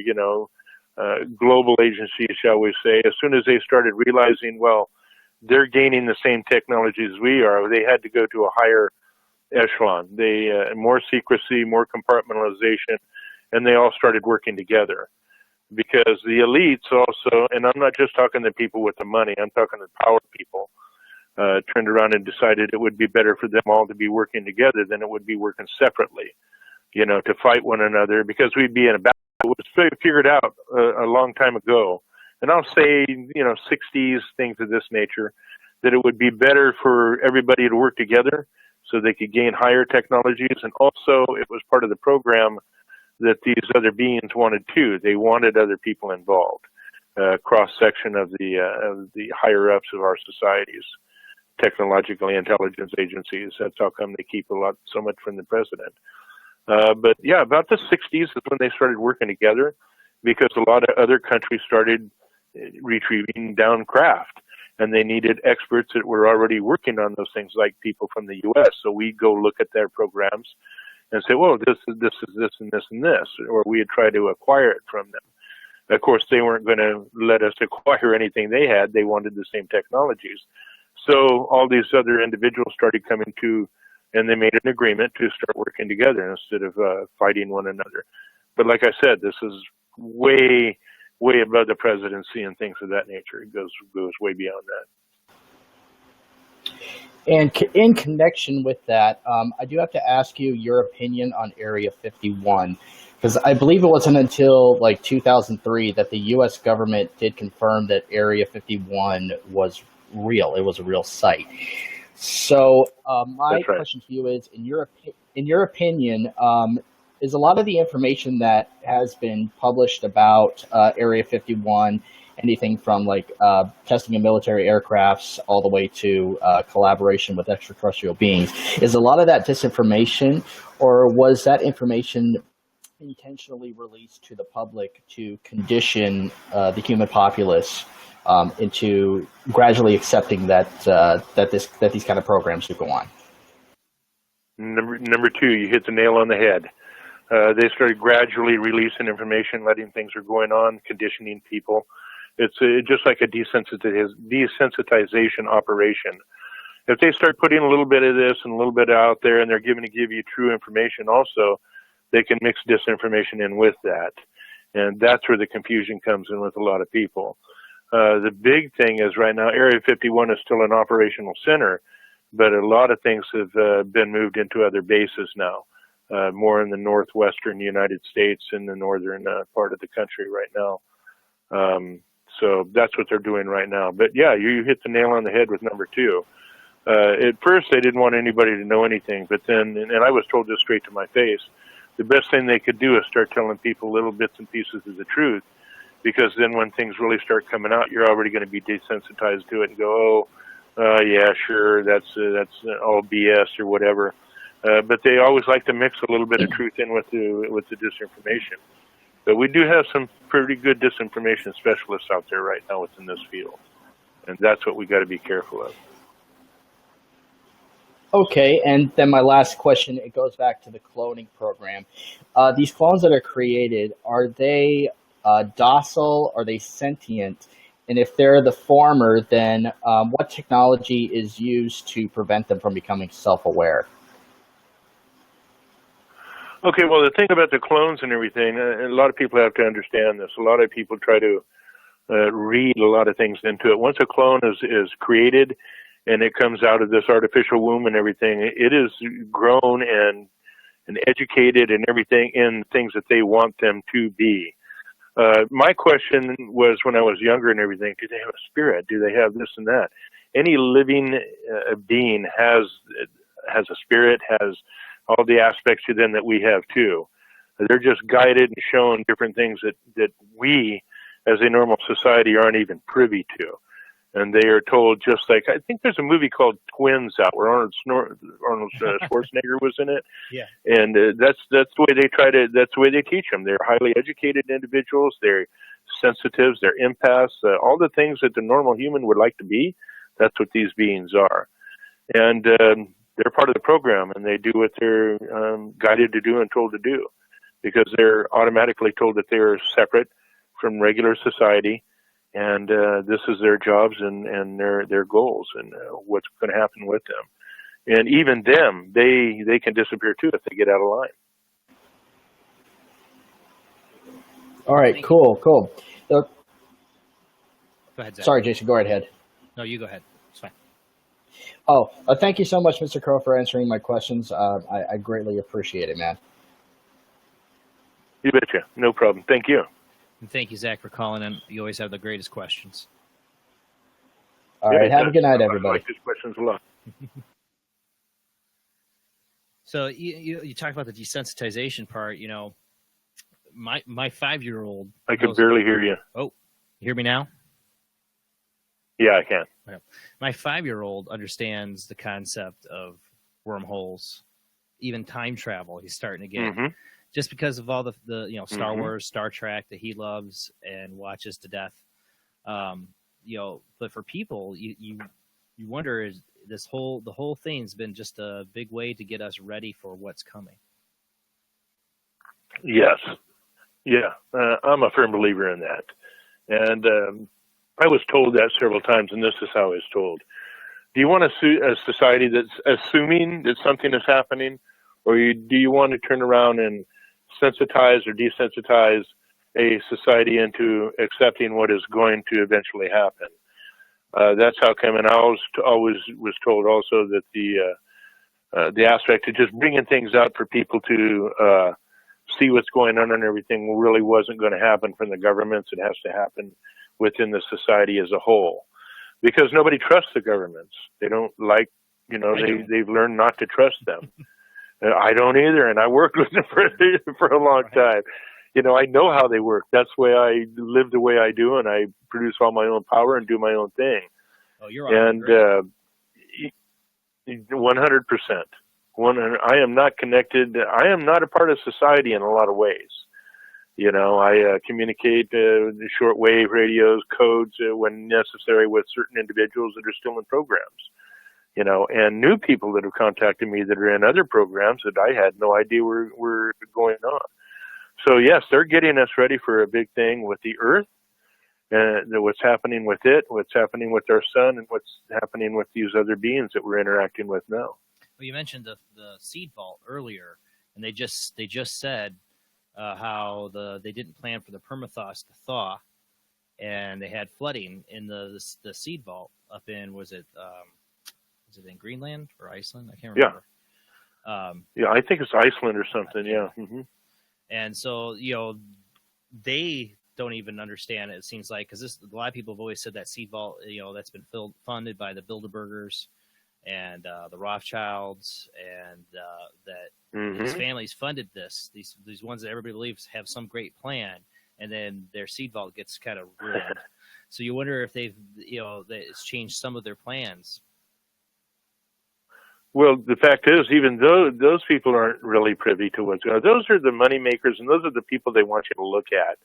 global agencies, shall we say, as soon as they started realizing, well, they're gaining the same technology as we are, they had to go to a higher echelon. They more secrecy, more compartmentalization, and they all started working together. Because the elites also, and I'm not just talking the people with the money, I'm talking the power people, turned around and decided it would be better for them all to be working together than it would be working separately. To fight one another, because we'd be in a battle. It was figured out a long time ago, and I'll say, 60s, things of this nature, that it would be better for everybody to work together so they could gain higher technologies, and also it was part of the program that these other beings wanted too. They wanted other people involved, cross-section of the higher-ups of our societies, technological intelligence agencies. That's how come they keep so much from the president. But yeah, about the 60s is when they started working together, because a lot of other countries started retrieving down craft, and they needed experts that were already working on those things, like people from the U.S. So we'd go look at their programs and say, well, this is this and this and this, or we'd try to acquire it from them. Of course, they weren't going to let us acquire anything they had. They wanted the same technologies. So all these other individuals started coming to, and they made an agreement to start working together instead of fighting one another. But like I said, this is way, way above the presidency and things of that nature. It goes way beyond that. And in connection with that, I do have to ask you your opinion on Area 51, because I believe it wasn't until like 2003 that the U.S. government did confirm that Area 51 was real. It was a real site. So my question to you is, in your opinion, is a lot of the information that has been published about Area 51, anything from like testing of military aircrafts all the way to collaboration with extraterrestrial beings, is a lot of that disinformation, or was that information intentionally released to the public to condition the human populace into gradually accepting that these kind of programs should go on? Number two, you hit the nail on the head. They started gradually releasing information, letting things are going on, conditioning people. It's just like a desensitization operation. If they start putting a little bit of this and a little bit out there, and they're going to give you true information also, they can mix disinformation in with that. And that's where the confusion comes in with a lot of people. The big thing is right now, Area 51 is still an operational center, but a lot of things have been moved into other bases now, more in the northwestern United States and the northern part of the country right now. So that's what they're doing right now. But yeah, you hit the nail on the head with number two. At first, they didn't want anybody to know anything, but then, and I was told this straight to my face, the best thing they could do is start telling people little bits and pieces of the truth, because then when things really start coming out, you're already going to be desensitized to it and go, oh, yeah, sure, that's all BS or whatever. But they always like to mix a little bit of truth in with the disinformation. But we do have some pretty good disinformation specialists out there right now within this field, and that's what we got to be careful of. Okay, and then my last question, it goes back to the cloning program. These clones that are created, are they docile? Are they sentient? And if they're the former, then what technology is used to prevent them from becoming self-aware? Okay, well, the thing about the clones and everything, a lot of people have to understand this. A lot of people try to read a lot of things into it. Once a clone is created and it comes out of this artificial womb and everything, it is grown and educated and everything in things that they want them to be. My question was, when I was younger and everything, do they have a spirit? Do they have this and that? Any living being has a spirit, has all the aspects to them that we have too. They're just guided and shown different things that we, as a normal society, aren't even privy to. And they are told, just like, I think there's a movie called Twins out where Arnold Schwarzenegger was in it. Yeah. And that's the way that's the way they teach them. They're highly educated individuals. They're sensitives. They're empaths. All the things that the normal human would like to be, that's what these beings are. And they're part of the program, and they do what they're guided to do and told to do, because they're automatically told that they're separate from regular society, and this is their jobs and their goals and what's going to happen with them. And even them, they can disappear too if they get out of line. All right, cool. Go ahead, Zach. Sorry, Jason, go right ahead. No, you go ahead. It's fine. Oh, thank you so much, Mr. Crow, for answering my questions. I greatly appreciate it, man. You betcha. No problem. Thank you. And thank you, Zach, for calling in. You always have the greatest questions. All right, have a good night, everybody. I like these questions a lot. So you talk about the desensitization part. You know, my 5-year-old. I can barely hear you. Oh, you hear me now? Yeah, I can. Okay. My 5-year-old understands the concept of wormholes, even time travel. He's starting to get just because of all the Star Wars, Star Trek that he loves and watches to death. But for people, you wonder, is the whole thing's been just a big way to get us ready for what's coming. Yes. Yeah. I'm a firm believer in that. And I was told that several times, and this is how I was told. Do you want a society that's assuming that something is happening, or do you want to turn around and sensitize or desensitize a society into accepting what is going to eventually happen? That's how come, and I always was told also that the aspect of just bringing things out for people to see what's going on and everything really wasn't going to happen from the governments. It has to happen within the society as a whole, because nobody trusts the governments. They don't like, they've learned not to trust them. I don't either, and I worked with them for a long time. I know how they work. That's why I live the way I do, and I produce all my own power and do my own thing. Oh, you're on. And 100%. I am not connected. I am not a part of society in a lot of ways. I communicate the shortwave radios, codes when necessary with certain individuals that are still in programs, and new people that have contacted me that are in other programs that I had no idea were going on. So yes, they're getting us ready for a big thing with the Earth, and what's happening with it, what's happening with our sun, and what's happening with these other beings that we're interacting with now. Well, you mentioned the seed vault earlier, and they just said how they didn't plan for the permafrost to thaw, and they had flooding in the seed vault up in was it in Greenland or Iceland? I can't remember. Yeah, I think it's Iceland or something. Yeah. Mm-hmm. And so they don't even understand it. It seems like, because a lot of people have always said that seed vault, that's been funded by the Bilderbergers and the Rothschilds, and that these families funded this. These ones that everybody believes have some great plan, and then their seed vault gets kind of ruined. So you wonder if they've, that it's changed some of their plans. Well, the fact is, even though those people aren't really privy to what's going on, those are the money makers, and those are the people they want you to look at.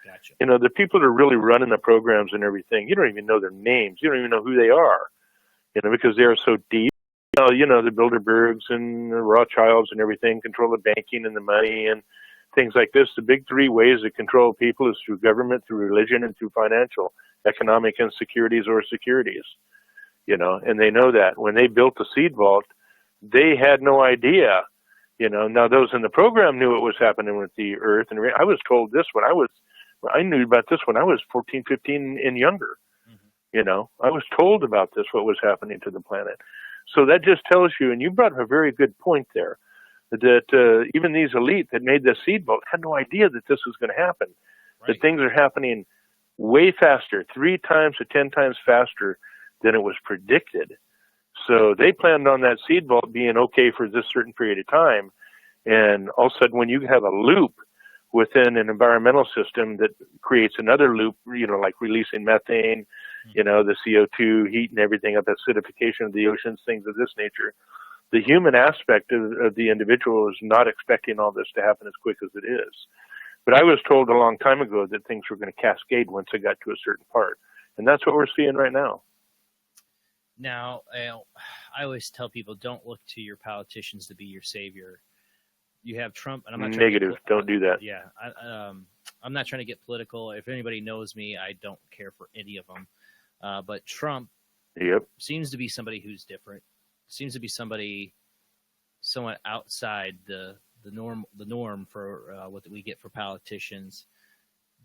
Gotcha. The people that are really running the programs and everything, you don't even know their names. You don't even know who they are, because they are so deep. The Bilderbergs and the Rothschilds and everything control the banking and the money and things like this. The big three ways to control people is through government, through religion, and through financial, economic insecurities or securities. And they know that. When they built the seed vault, they had no idea. Now those in the program knew what was happening with the Earth. And I was told this I knew about this when I was 14, 15 and younger. I was told about this, what was happening to the planet. So that just tells you, and you brought up a very good point there, that even these elite that made the seed vault had no idea that this was going to happen. Right. That things are happening way faster, 3 times to 10 times faster than it was predicted. So they planned on that seed vault being okay for this certain period of time. And all of a sudden, when you have a loop within an environmental system that creates another loop, like releasing methane, the CO2, heat and everything up, acidification of the oceans, things of this nature. The human aspect of the individual is not expecting all this to happen as quick as it is. But I was told a long time ago that things were going to cascade once it got to a certain part. And that's what we're seeing right now. Now, I always tell people, don't look to your politicians to be your savior. You have Trump, and I'm not negative. Don't do that. Yeah, I'm not trying to get political. If anybody knows me, I don't care for any of them. But Trump seems to be somebody who's different. Seems to be somebody somewhat outside the norm for what we get for politicians.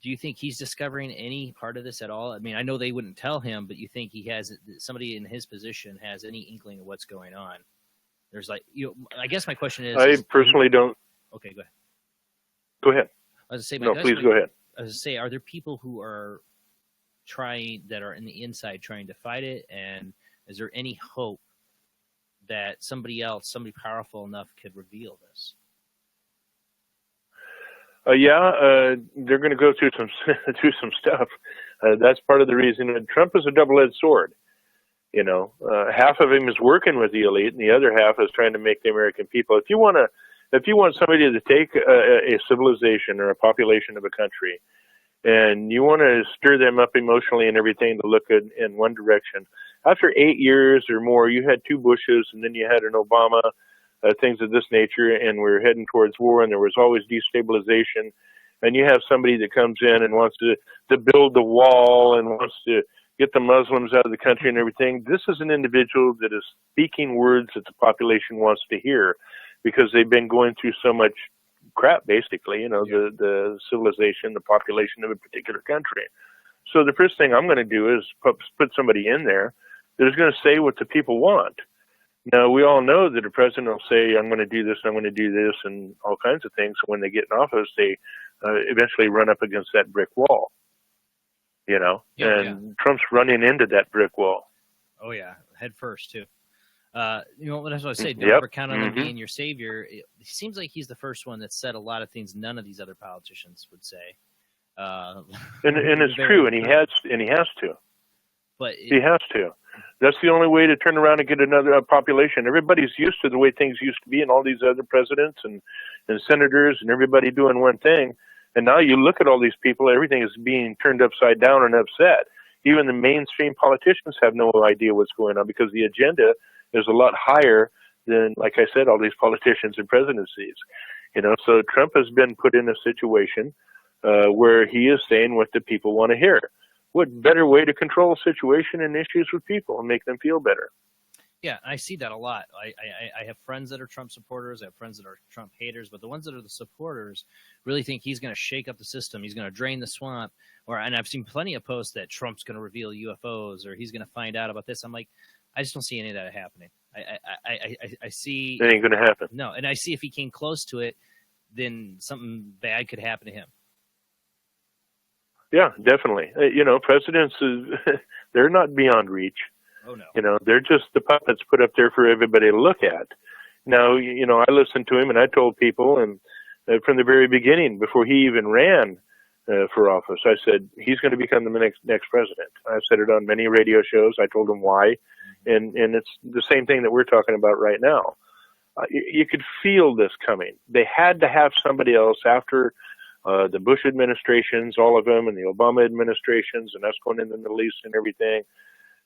Do you think he's discovering any part of this at all? I mean, I know they wouldn't tell him, but you think he has somebody in his position has any inkling of what's going on? There's I guess my question is. I personally don't. Okay, go ahead. Go ahead. I was going to say, no, please go ahead. I was going to say, are there people who are that are in the inside trying to fight it? And is there any hope that somebody powerful enough could reveal this? They're going to go through some stuff. That's part of the reason. Trump is a double-edged sword. Half of him is working with the elite, and the other half is trying to make the American people. If you want somebody to take a civilization or a population of a country, and you want to stir them up emotionally and everything to look in one direction, after 8 years or more, you had 2 Bushes, and then you had an Obama. Things of this nature, and we're heading towards war, and there was always destabilization, and you have somebody that comes in and wants to build the wall and wants to get the Muslims out of the country and everything. This is an individual that is speaking words that the population wants to hear because they've been going through so much crap, basically, the civilization, the population of a particular country. So the first thing I'm going to do is put somebody in there that is going to say what the people want. Now, we all know that the president will say, I'm going to do this, I'm going to do this, and all kinds of things. When they get in office, they eventually run up against that brick wall, Trump's running into that brick wall. Oh, yeah, head first, too. That's what I say. Don't ever count on him being your savior. It seems like he's the first one that said a lot of things none of these other politicians would say. And it's true, and he has to. But he has to. That's the only way to turn around and get another population. Everybody's used to the way things used to be, and all these other presidents and senators and everybody doing one thing. And now you look at all these people, everything is being turned upside down and upset. Even the mainstream politicians have no idea what's going on because the agenda is a lot higher than, like I said, all these politicians and presidencies. So Trump has been put in a situation where he is saying what the people want to hear. What better way to control a situation and issues with people and make them feel better? Yeah, I see that a lot. I have friends that are Trump supporters. I have friends that are Trump haters. But the ones that are the supporters really think he's going to shake up the system. He's going to drain the swamp. And I've seen plenty of posts that Trump's going to reveal UFOs or he's going to find out about this. I'm like, I just don't see any of that happening. I see. It ain't going to happen. No, and I see if he came close to it, then something bad could happen to him. Yeah, definitely. Presidents, they're not beyond reach. Oh, no. They're just the puppets put up there for everybody to look at. Now, I listened to him and I told people, and from the very beginning, before he even ran, for office. I said, he's going to become the next president. I've said it on many radio shows. I told him why. And it's the same thing that we're talking about right now. You could feel this coming. They had to have somebody else after the Bush administrations, all of them, and the Obama administrations, and us going in the Middle East and everything.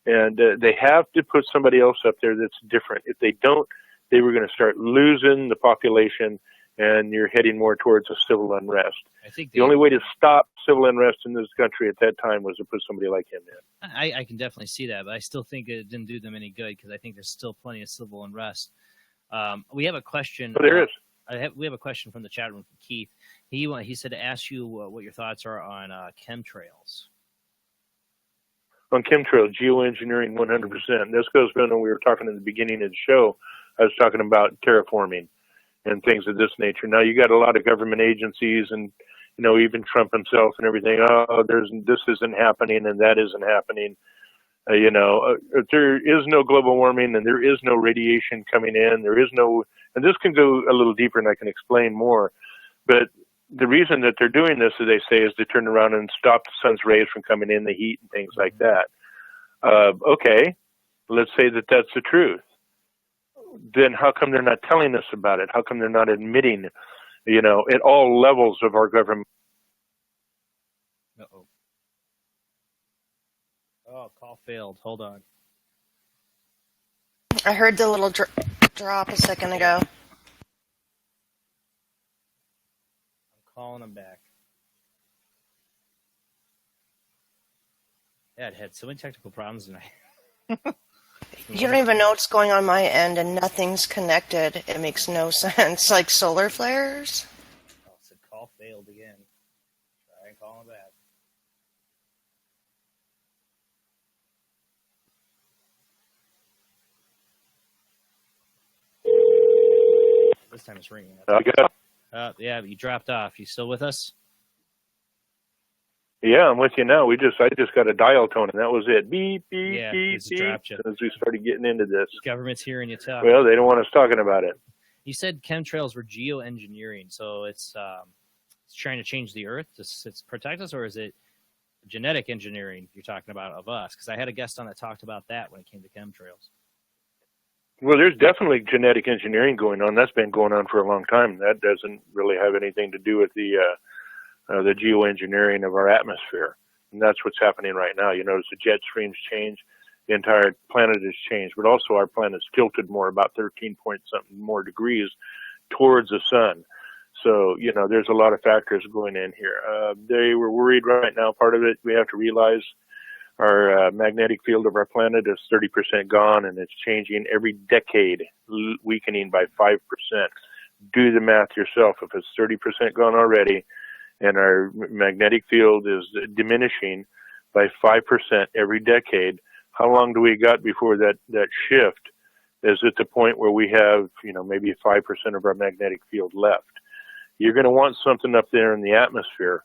And they have to put somebody else up there that's different. If they don't, they were going to start losing the population, and you're heading more towards a civil unrest. I think the only way to stop civil unrest in this country at that time was to put somebody like him in. I can definitely see that, but I still think it didn't do them any good because I think there's still plenty of civil unrest. We have a question. Oh, there is. We have a question from the chat room from Keith. He said to ask you what your thoughts are on chemtrails. On chemtrails, geoengineering 100%. This goes back when we were talking in the beginning of the show. I was talking about terraforming and things of this nature. Now you got a lot of government agencies and, even Trump himself and everything. Oh, this isn't happening and that isn't happening. There is no global warming and there is no radiation coming in. There is no, and this can go a little deeper and I can explain more. But the reason that they're doing this, as they say, is to turn around and stop the sun's rays from coming in, the heat and things like that. Okay, let's say that that's the truth. Then how come they're not telling us about it? How come they're not admitting, at all levels of our government? Uh-oh. Oh, call failed. Hold on. I heard the little drop a second ago. I'm calling him back. Yeah, it had so many technical problems tonight. You don't even know what's going on my end, and nothing's connected. It makes no sense. Like solar flares? Oh, it said call failed again. Try and call him back. This time it's ringing. Yeah, but you dropped off. You still with us? Yeah, I'm with you now. I just got a dial tone, and that was it. Beep, beep, Yeah, beep, it's beep. dropped you. As we started getting into this. Government's hearing you talk. Well, they don't want us talking about it. You said chemtrails were geoengineering, so it's trying to change the Earth to protect us, or is it genetic engineering you're talking about of us? Because I had a guest on that talked about that when it came to chemtrails. Well, there's definitely genetic engineering going on. That's been going on for a long time. That doesn't really have anything to do with the geoengineering of our atmosphere. And that's what's happening right now. You notice the jet streams change. The entire planet has changed. But also our planet's tilted more, about 13 point something more degrees towards the sun. So, there's a lot of factors going in here. They were worried right now. Part of it, we have to realize our magnetic field of our planet is 30% gone, and it's changing every decade, weakening by 5%. Do the math yourself. If it's 30% gone already, and our magnetic field is diminishing by 5% every decade, how long do we got before that shift is at the point where we have, maybe 5% of our magnetic field left? You're going to want something up there in the atmosphere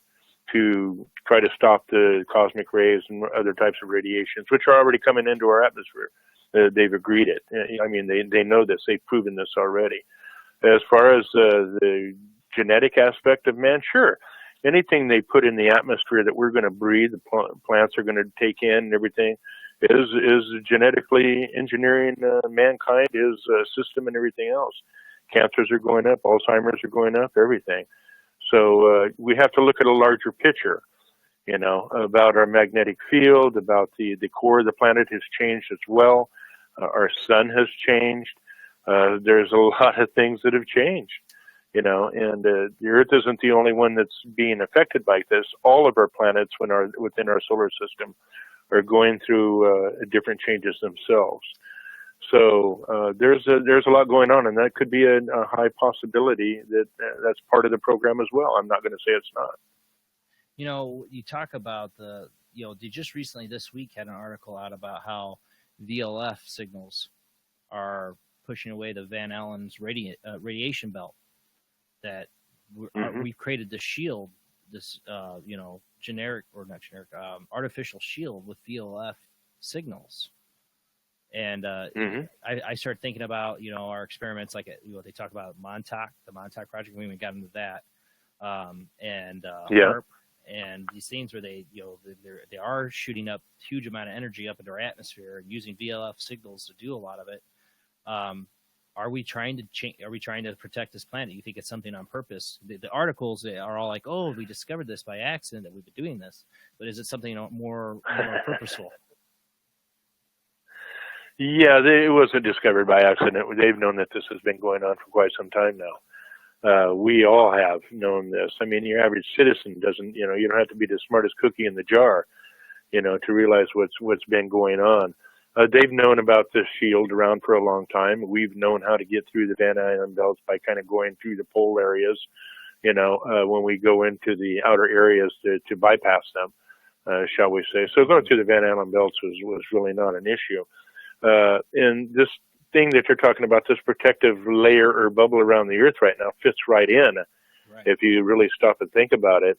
to try to stop the cosmic rays and other types of radiations, which are already coming into our atmosphere. They've agreed it. I mean, they know this. They've proven this already. As far as the genetic aspect of man, sure. Anything they put in the atmosphere that we're going to breathe, the plants are going to take in and everything, is genetically engineering mankind, his system and everything else. Cancers are going up, Alzheimer's are going up, everything. So we have to look at a larger picture, about our magnetic field, about the core of the planet has changed as well. Our sun has changed. There's a lot of things that have changed, and the Earth isn't the only one that's being affected by this. All of our planets within our solar system are going through different changes themselves. So there's a lot going on, and that could be a high possibility that that's part of the program as well. I'm not going to say it's not. You talk about they just recently this week had an article out about how VLF signals are pushing away the Van Allen's radiation belt. That we've created this shield, this artificial shield with VLF signals. And I started thinking about, our experiments, like they talk about Montauk, the Montauk Project. We even got into that, HARP, and these things where they they are shooting up huge amount of energy up into our atmosphere and using VLF signals to do a lot of it. Are we trying to change? Are we trying to protect this planet? You think it's something on purpose? The articles are all like, "Oh, we discovered this by accident that we've been doing this," but is it something more purposeful? Yeah, it wasn't discovered by accident. They've known that this has been going on for quite some time now. We all have known this. I mean, your average citizen doesn't. You don't have to be the smartest cookie in the jar, to realize what's been going on. They've known about this shield around for a long time. We've known how to get through the Van Allen belts by kind of going through the pole areas, when we go into the outer areas to bypass them, shall we say. So going through the Van Allen belts was really not an issue. And this thing that you're talking about, this protective layer or bubble around the Earth right now fits right in, if you really stop and think about it,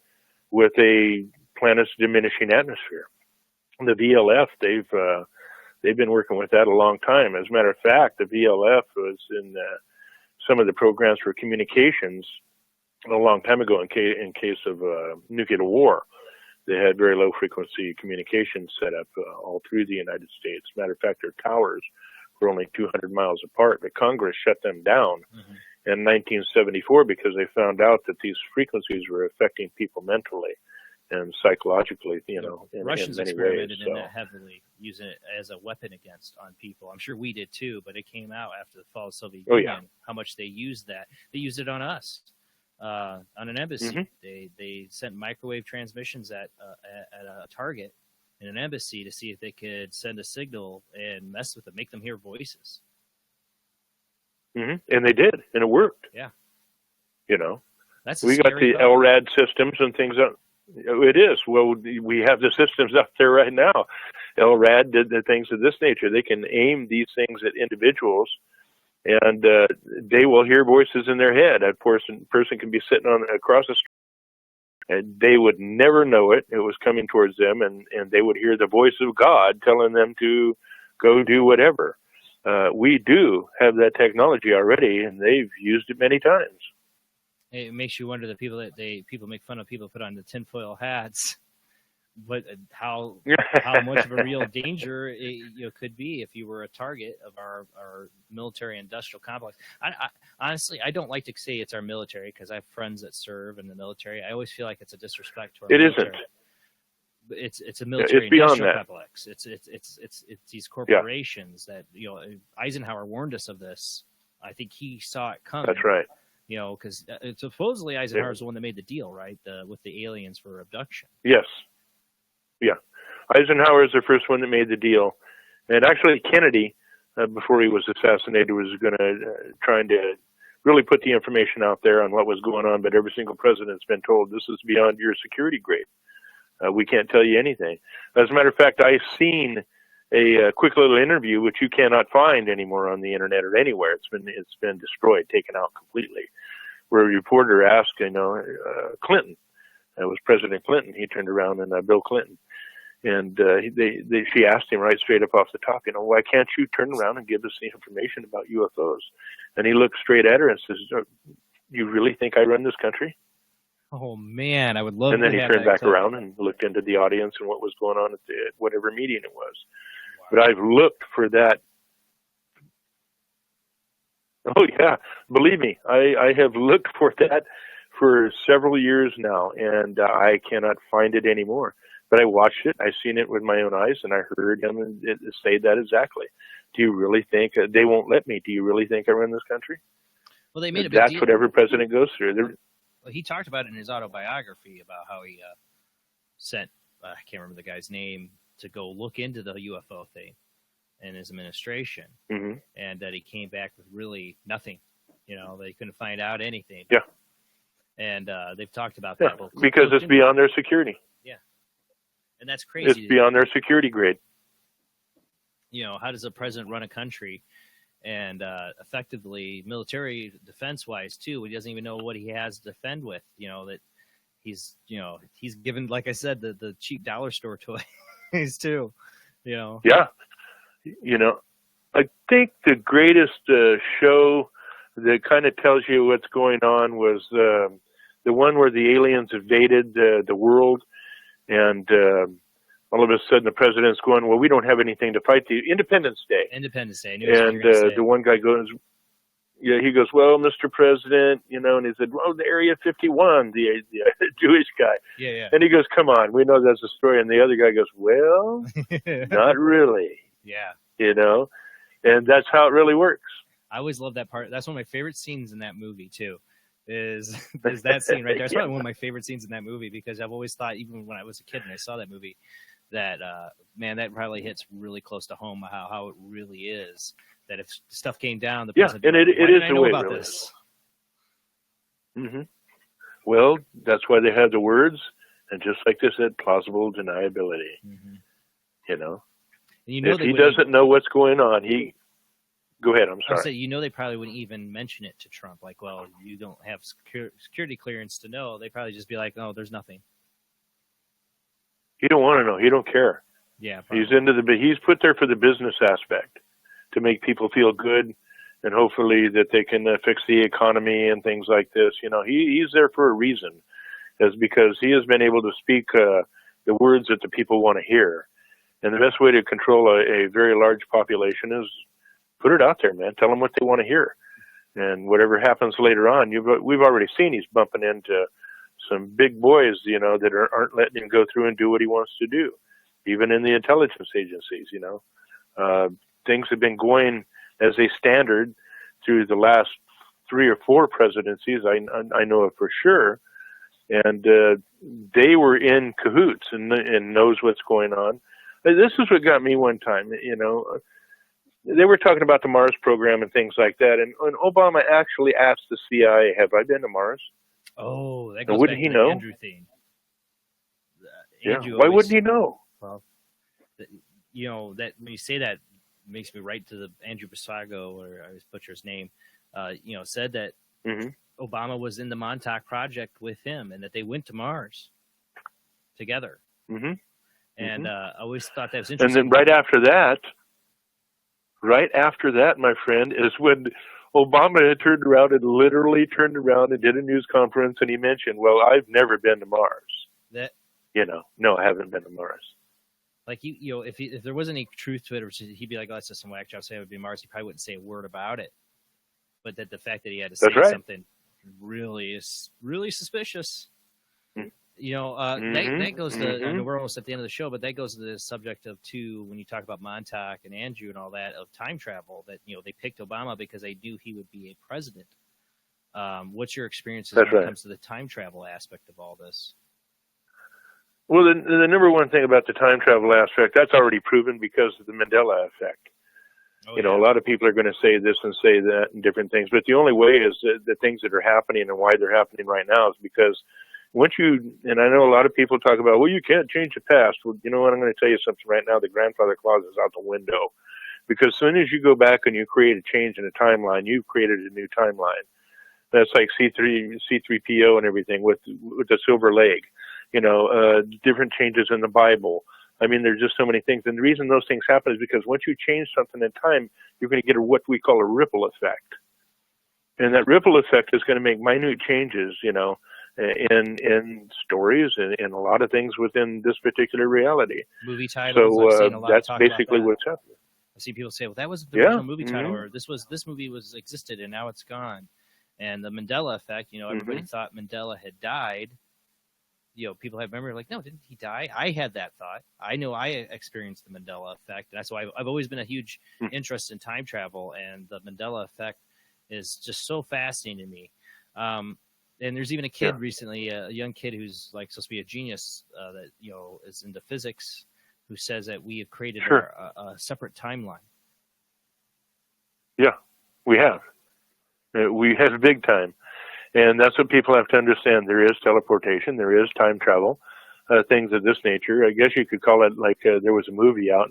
with a planet's diminishing atmosphere. The VLF, they've been working with that a long time. As a matter of fact, the VLF was in some of the programs for communications a long time ago in case of nuclear war. They had very low frequency communications set up all through the United States. As a matter of fact, their towers were only 200 miles apart, but Congress shut them down in 1974 because they found out that these frequencies were affecting people mentally and psychologically, in Russians many experimented ways. in that heavily, using it as a weapon on people. I'm sure we did too, but it came out after the fall of the Soviet Union how much they used that. They used it on us, on an embassy. They sent microwave transmissions at a target in an embassy to see if they could send a signal and mess with them, make them hear voices. And they did, and it worked. Yeah. That's we got the LRAD systems and things up. It is. Well, we have the systems up there right now. LRAD did the things of this nature. They can aim these things at individuals, and they will hear voices in their head. A person can be sitting across the street, and they would never know it. It was coming towards them, and they would hear the voice of God telling them to go do whatever. We do have that technology already, and they've used it many times. It makes you wonder the people people make fun of people put on the tinfoil hats, but how much of a real danger it could be if you were a target of our military industrial complex. I honestly, I don't like to say it's our military because I have friends that serve in the military. I always feel like it's a disrespect to our military. It's a military industrial complex. It's these corporations that Eisenhower warned us of this. I think he saw it coming. That's right. Because supposedly Eisenhower's the one that made the deal, right? With the aliens for abduction. Yes. Yeah. Eisenhower is the first one that made the deal. And actually Kennedy, before he was assassinated, was trying to really put the information out there on what was going on, but every single president's been told this is beyond your security grade. We can't tell you anything. As a matter of fact, I've seen a quick little interview, which you cannot find anymore on the internet or anywhere. It's been destroyed, taken out completely, where a reporter asked, Clinton, it was President Clinton. He turned around and Bill Clinton, and she asked him right straight up off the top, why can't you turn around and give us the information about UFOs? And he looked straight at her and says, "You really think I run this country?" Oh man, I would love. And then he turned back around and looked into the audience and what was going on at whatever meeting it was. Wow. But I've looked for that. Oh yeah, believe me, I have looked for that for several years now, and I cannot find it anymore. But I watched it, I've seen it with my own eyes, and I heard him say that exactly. Do you really think they won't let me? Do you really think I run this country? Well, they made a big That's deal. what every president goes through. Well, he talked about it in his autobiography about how he sent, I can't remember the guy's name, to go look into the UFO thing in his administration, and that he came back with really nothing. They couldn't find out anything. Yeah. And they've talked about that. Because it's beyond their security. Yeah. And that's crazy. It's beyond their security grade. How does a president run a country? And effectively, military defense-wise too, he doesn't even know what he has to defend with. That he's given, like I said, the cheap dollar store toys too. Yeah, I think the greatest show that kind of tells you what's going on was the the one where the aliens invaded the world, and all of a sudden the president's going, well, we don't have anything to fight the Independence Day. Independence Day. And the one guy goes, yeah, he goes, well, Mr. President, and he said, well, the Area 51, the Jewish guy. Yeah. And he goes, come on, we know that's a story. And the other guy goes, well, not really. Yeah. And that's how it really works. I always love that part. That's one of my favorite scenes in that movie too. Is that scene right there? It's probably one of my favorite scenes in that movie, because I've always thought, even when I was a kid and I saw that movie, that man, that probably hits really close to home how it really is. That if stuff came down, the president, and it is the way about really this. Mm-hmm. Well, that's why they have the words, and just like they said, plausible deniability. Mm-hmm. And if he doesn't know what's going on, go ahead. I'm sorry. They probably wouldn't even mention it to Trump. Like, well, you don't have security clearance to know. They probably just be like, oh, there's nothing. He don't want to know. He don't care. Yeah, probably. He's put there for the business aspect, to make people feel good, and hopefully that they can fix the economy and things like this. He's there for a reason, is because he has been able to speak the words that the people want to hear. And the best way to control a very large population is put it out there, man. Tell them what they want to hear. And whatever happens later on, we've already seen he's bumping into some big boys, that aren't letting him go through and do what he wants to do, even in the intelligence agencies. Things have been going as a standard through the last 3 or 4 presidencies, I know of for sure. And they were in cahoots and knows what's going on. This is what got me one time, They were talking about the Mars program and things like that. And Obama actually asked the CIA, have I been to Mars? Oh, that goes wouldn't back he to know? the Andrew thing. Why wouldn't he know? Well, that when you say that, makes me right to the Andrew Basago, or I always butcher his name, said that Obama was in the Montauk Project with him, and that they went to Mars together. Mm-hmm. And I always thought that was interesting. And then right after that, my friend, is when Obama had turned around and did a news conference, and he mentioned, well, I've never been to Mars. No, I haven't been to Mars. Like, if there wasn't any truth to it, or he'd be like, oh, that's just some whack job, say it would be Mars, he probably wouldn't say a word about it. But that the fact that he had to say something really is really suspicious. That goes to, I know we're almost at the end of the show, but that goes to the subject of, too, when you talk about Montauk and Andrew and all that, of time travel, that, they picked Obama because they knew he would be a president. What's your experiences when it comes to the time travel aspect of all this? Well, the number one thing about the time travel aspect, that's already proven because of the Mandela effect. A lot of people are going to say this and say that and different things, but the only way is the things that are happening and why they're happening right now is because and I know a lot of people talk about, well, you can't change the past. Well, you know what? I'm going to tell you something right now. The grandfather clause is out the window, because as soon as you go back and you create a change in a timeline, you've created a new timeline. That's like C3PO and everything with the silver leg. Different changes in the Bible. I mean, there's just so many things. And the reason those things happen is because once you change something in time, you're going to get what we call a ripple effect. And that ripple effect is going to make minute changes, in stories and a lot of things within this particular reality. Movie titles. So I've seen a lot that's of talk basically about that. what's happening. I see people say, well, that was the original movie title, or this movie existed and now it's gone. And the Mandela effect, everybody thought Mandela had died. People have memory like, no, didn't he die? I had that thought. I know I experienced the Mandela effect. And that's why I've always been a huge interest in time travel, and the Mandela effect is just so fascinating to me. And there's even a kid recently, a young kid who's like supposed to be a genius that, is into physics, who says that we have created a separate timeline. Yeah, we have. We have big time. And that's what people have to understand. There is teleportation. There is time travel, things of this nature. I guess you could call it like there was a movie out.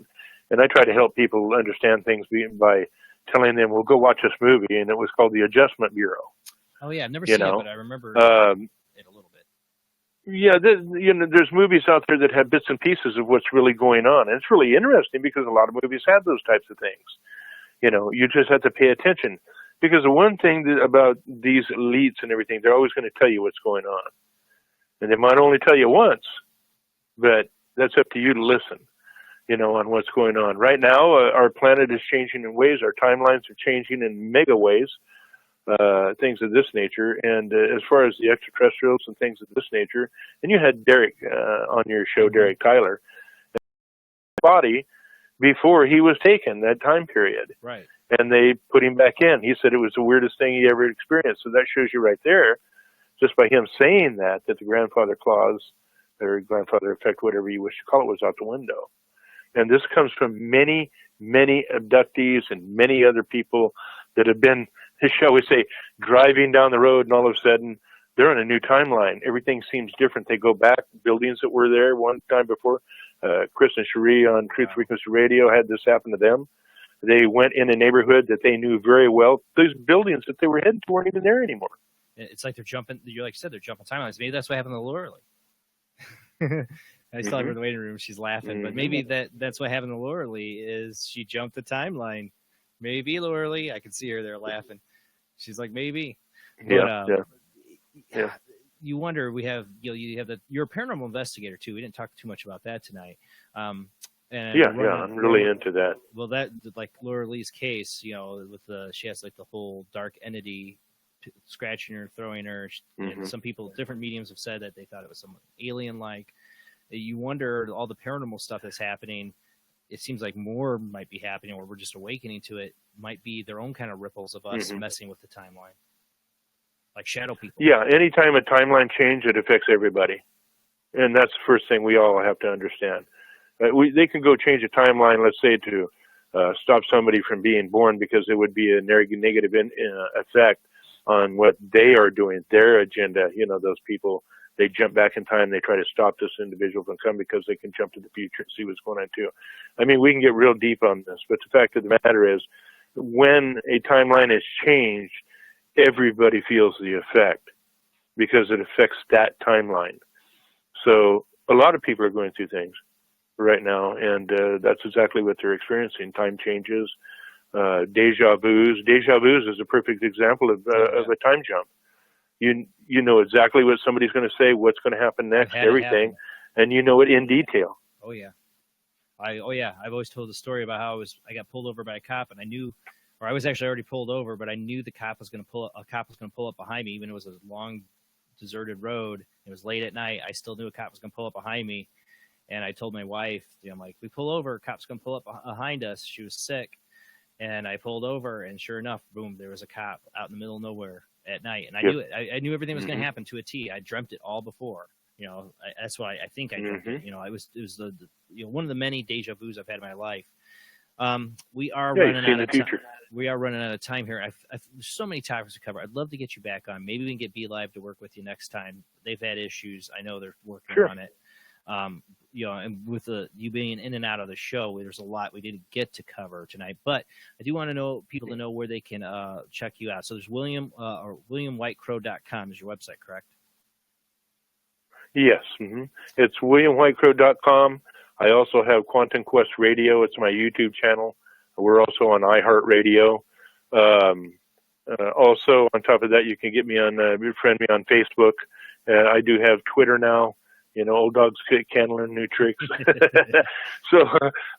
And I try to help people understand things by telling them, well, go watch this movie. And it was called The Adjustment Bureau. Oh, yeah. I've never seen it, but I remember it a little bit. Yeah, there's movies out there that have bits and pieces of what's really going on. And it's really interesting because a lot of movies have those types of things. You just have to pay attention. Because the one thing about these elites and everything, they're always going to tell you what's going on. And they might only tell you once, but that's up to you to listen, on what's going on. Right now, our planet is changing in ways. Our timelines are changing in mega ways, things of this nature. And as far as the extraterrestrials and things of this nature, and you had Derek on your show, Derek Tyler, body before he was taken, that time period. Right. And they put him back in. He said it was the weirdest thing he ever experienced. So that shows you right there, just by him saying that the grandfather clause or grandfather effect, whatever you wish to call it, was out the window. And this comes from many, many abductees and many other people that have been, shall we say, driving down the road, and all of a sudden they're on a new timeline. Everything seems different. They go back, buildings that were there one time before. Chris and Cherie on Truth Frequency Radio had this happen to them. They went in a neighborhood that they knew very well. Those buildings that they were heading to weren't even there anymore. It's like they're jumping. You like you said, they're jumping timelines. Maybe that's what happened to Lorelei. I saw her in the waiting room. She's laughing, but maybe that's what happened to Lorelei is she jumped the timeline. Maybe Lorelei. I can see her there laughing. She's like, maybe. Yeah. You wonder. We have you have you're a paranormal investigator too. We didn't talk too much about that tonight. And I'm really into that. Well, that like Lorelei's case, with she has like the whole dark entity scratching her, throwing her. And some people, different mediums have said that they thought it was somewhat alien-like. You wonder all the paranormal stuff that's happening. It seems like more might be happening, or we're just awakening to it. Might be their own kind of ripples of us messing with the timeline, like shadow people. Yeah, anytime a timeline change, it affects everybody, and that's the first thing we all have to understand. They can go change a timeline, let's say, to stop somebody from being born, because it would be a negative effect on what they are doing, their agenda. Those people, they jump back in time, they try to stop this individual from coming because they can jump to the future and see what's going on too. I mean, we can get real deep on this, but the fact of the matter is, when a timeline is changed, everybody feels the effect because it affects that timeline. So a lot of people are going through things right now, and that's exactly what they're experiencing. Time changes, deja vus. Deja vus is a perfect example of a time jump. You know exactly what somebody's going to say, what's going to happen next, everything, and you know it in detail. Oh yeah, I've always told the story about how I got pulled over by a cop, and I knew, or I was actually already pulled over, but I knew the cop was going to pull up behind me, even though it was a long, deserted road. It was late at night. I still knew a cop was going to pull up behind me. And I told my wife, I'm like, we pull over, cop's going to pull up behind us. She was sick. And I pulled over, and sure enough, boom, there was a cop out in the middle of nowhere at night. And I knew it. I knew everything was going to happen to a T. I dreamt it all before. That's why I think I dreamt it. It was the one of the many deja vus I've had in my life. We are running out of time. We are running out of time here. There's so many topics to cover. I'd love to get you back on. Maybe we can get Be Live to work with you next time. They've had issues. I know they're working on it. And with you being in and out of the show, there's a lot we didn't get to cover tonight. But I do want to know people to know where they can check you out. So there's WilliamWhiteCrow.com is your website, correct? Yes, it's WilliamWhiteCrow.com. I also have Quantum Quest Radio. It's my YouTube channel. We're also on iHeartRadio. Also, on top of that, you can get me on, friend me on Facebook. I do have Twitter now. Old dogs can't learn new tricks. So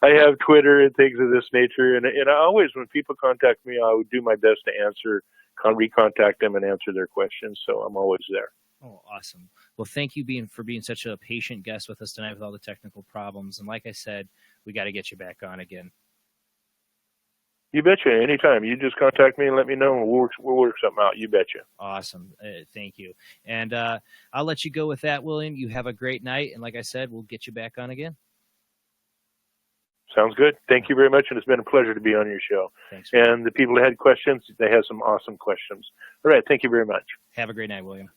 I have Twitter and things of this nature. And I always, when people contact me, I would do my best to answer, recontact them and answer their questions. So I'm always there. Oh, awesome. Well, thank you for being such a patient guest with us tonight with all the technical problems. And like I said, we got to get you back on again. You betcha. Anytime. You just contact me and let me know, and we'll work something out. You betcha. Awesome. Thank you. And I'll let you go with that, William. You have a great night. And like I said, we'll get you back on again. Sounds good. Thank you very much. And it's been a pleasure to be on your show. Thanks. And the people that had questions, they had some awesome questions. All right. Thank you very much. Have a great night, William.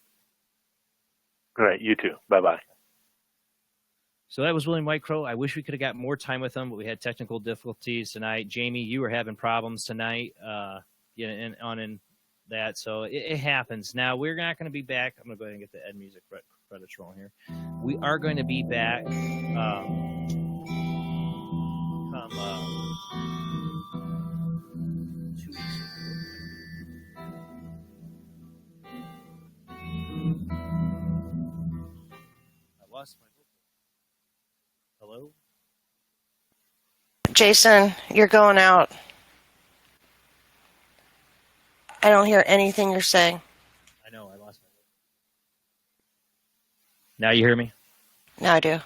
All right. You too. Bye-bye. So that was William Whitecrow. I wish we could have got more time with him, but we had technical difficulties tonight. Jamie, you were having problems tonight in that, so it happens. Now, we're not going to be back. I'm going to go ahead and get the Ed Music credits rolling here. We are going to be back come 2 weeks. Jason, you're going out. I don't hear anything you're saying. I know, I lost my voice. Now you hear me? Now I do.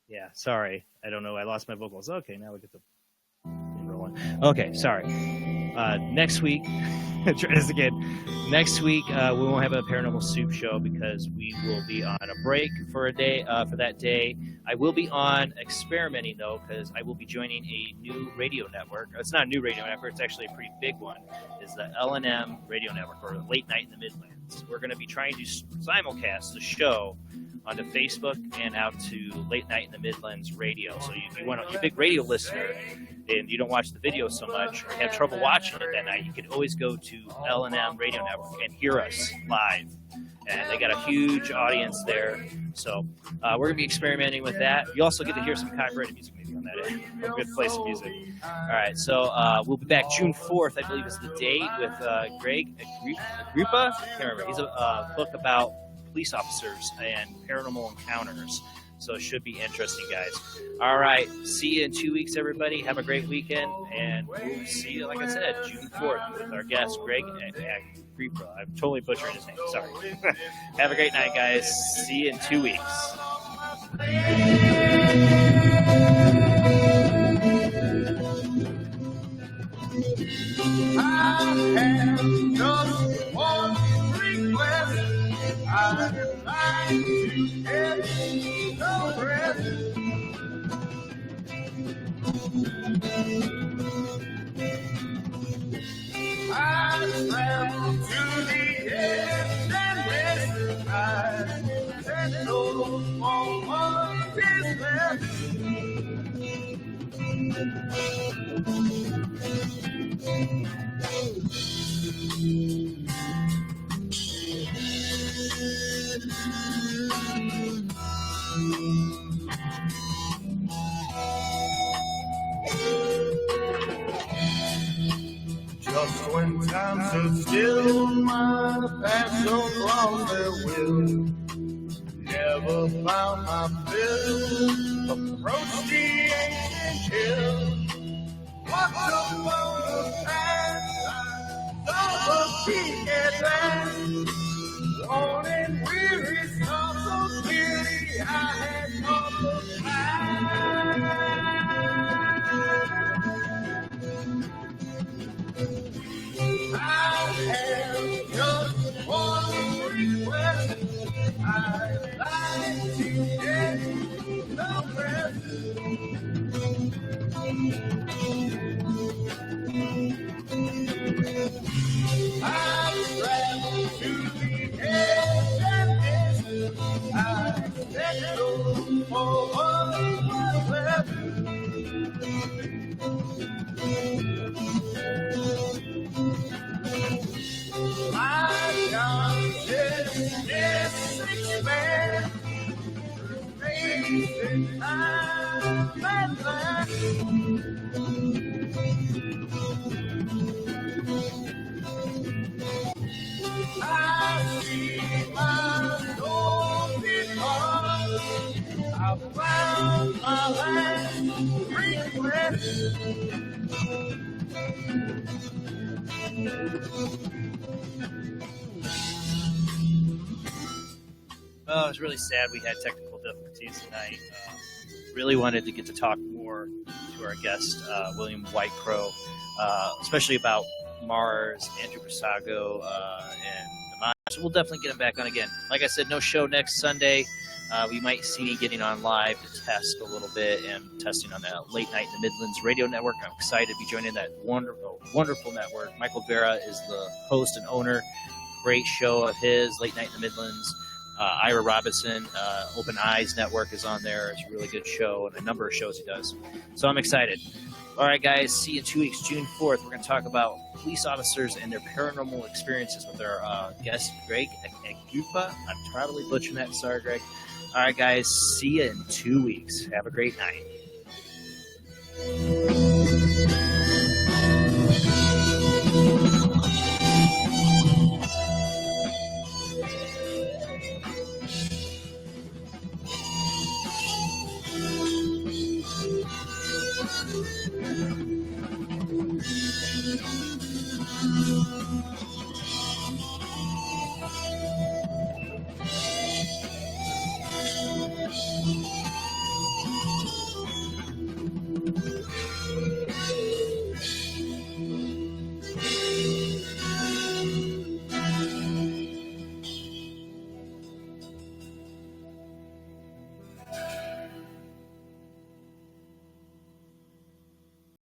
Yeah, sorry. I don't know. I lost my vocals. Okay, now we get the rolling. Okay, sorry. Next week, try this again. Next week, we won't have a Paranormal Soup show because we will be on a break for a day. For that day, I will be on experimenting though, because I will be joining a new radio network. It's not a new radio network; it's actually a pretty big one. It's the L&M Radio Network, or Late Night in the Midlands. We're going to be trying to simulcast the show onto Facebook and out to Late Night in the Midlands Radio. So if you're a big radio listener and you don't watch the video so much or have trouble watching it that night, you can always go to L&M Radio Network and hear us live. And they got a huge audience there. So we're going to be experimenting with that. You also get to hear some copyrighted music maybe on that. We're going to play some music. All right, so we'll be back June 4th, I believe is the date, with Greg Agripa. I can't remember. He's a book about police officers and paranormal encounters. So it should be interesting, guys. All right. See you in 2 weeks, everybody. Have a great weekend. And we'll see you, like I said, June 4th with our guest, Greg Agripa. I'm totally butchering his name. Sorry. Have a great night, guys. See you in 2 weeks. I have just one request. I'd like to get no rest. I travel to the east and west. I said no for what is left. Just when times are still, my path so long there will never found my fill. Approach the ancient hill, walk along the path, don't look peak at last. Worn and weary, saw so clearly I had come the I have just one request. I'd like to get no rest. I've traveled to the edge and distance. I let go for what was left. My consciousness expands, remains in time at last. I see my soul depart. I found my last request. Oh, it was really sad we had technical difficulties tonight. Really wanted to get to talk more to our guest, William Whitecrow, especially about Mars, Andrew Prasago, and the Mars. So we'll definitely get him back on again. Like I said, no show next Sunday. We might see me getting on live to test a little bit and testing on that Late Night in the Midlands Radio Network. I'm excited to be joining that wonderful network. Michael Vera is the host and owner. Great show of his, Late Night in the Midlands. Ira Robinson, Open Eyes Network is on there. It's a really good show and a number of shows he does. So I'm excited. All right, guys, see you in 2 weeks, June 4th. We're going to talk about police officers and their paranormal experiences with our guest, Greg Agripa. I'm probably butchering that. Sorry, Greg. All right, guys, see you in 2 weeks. Have a great night.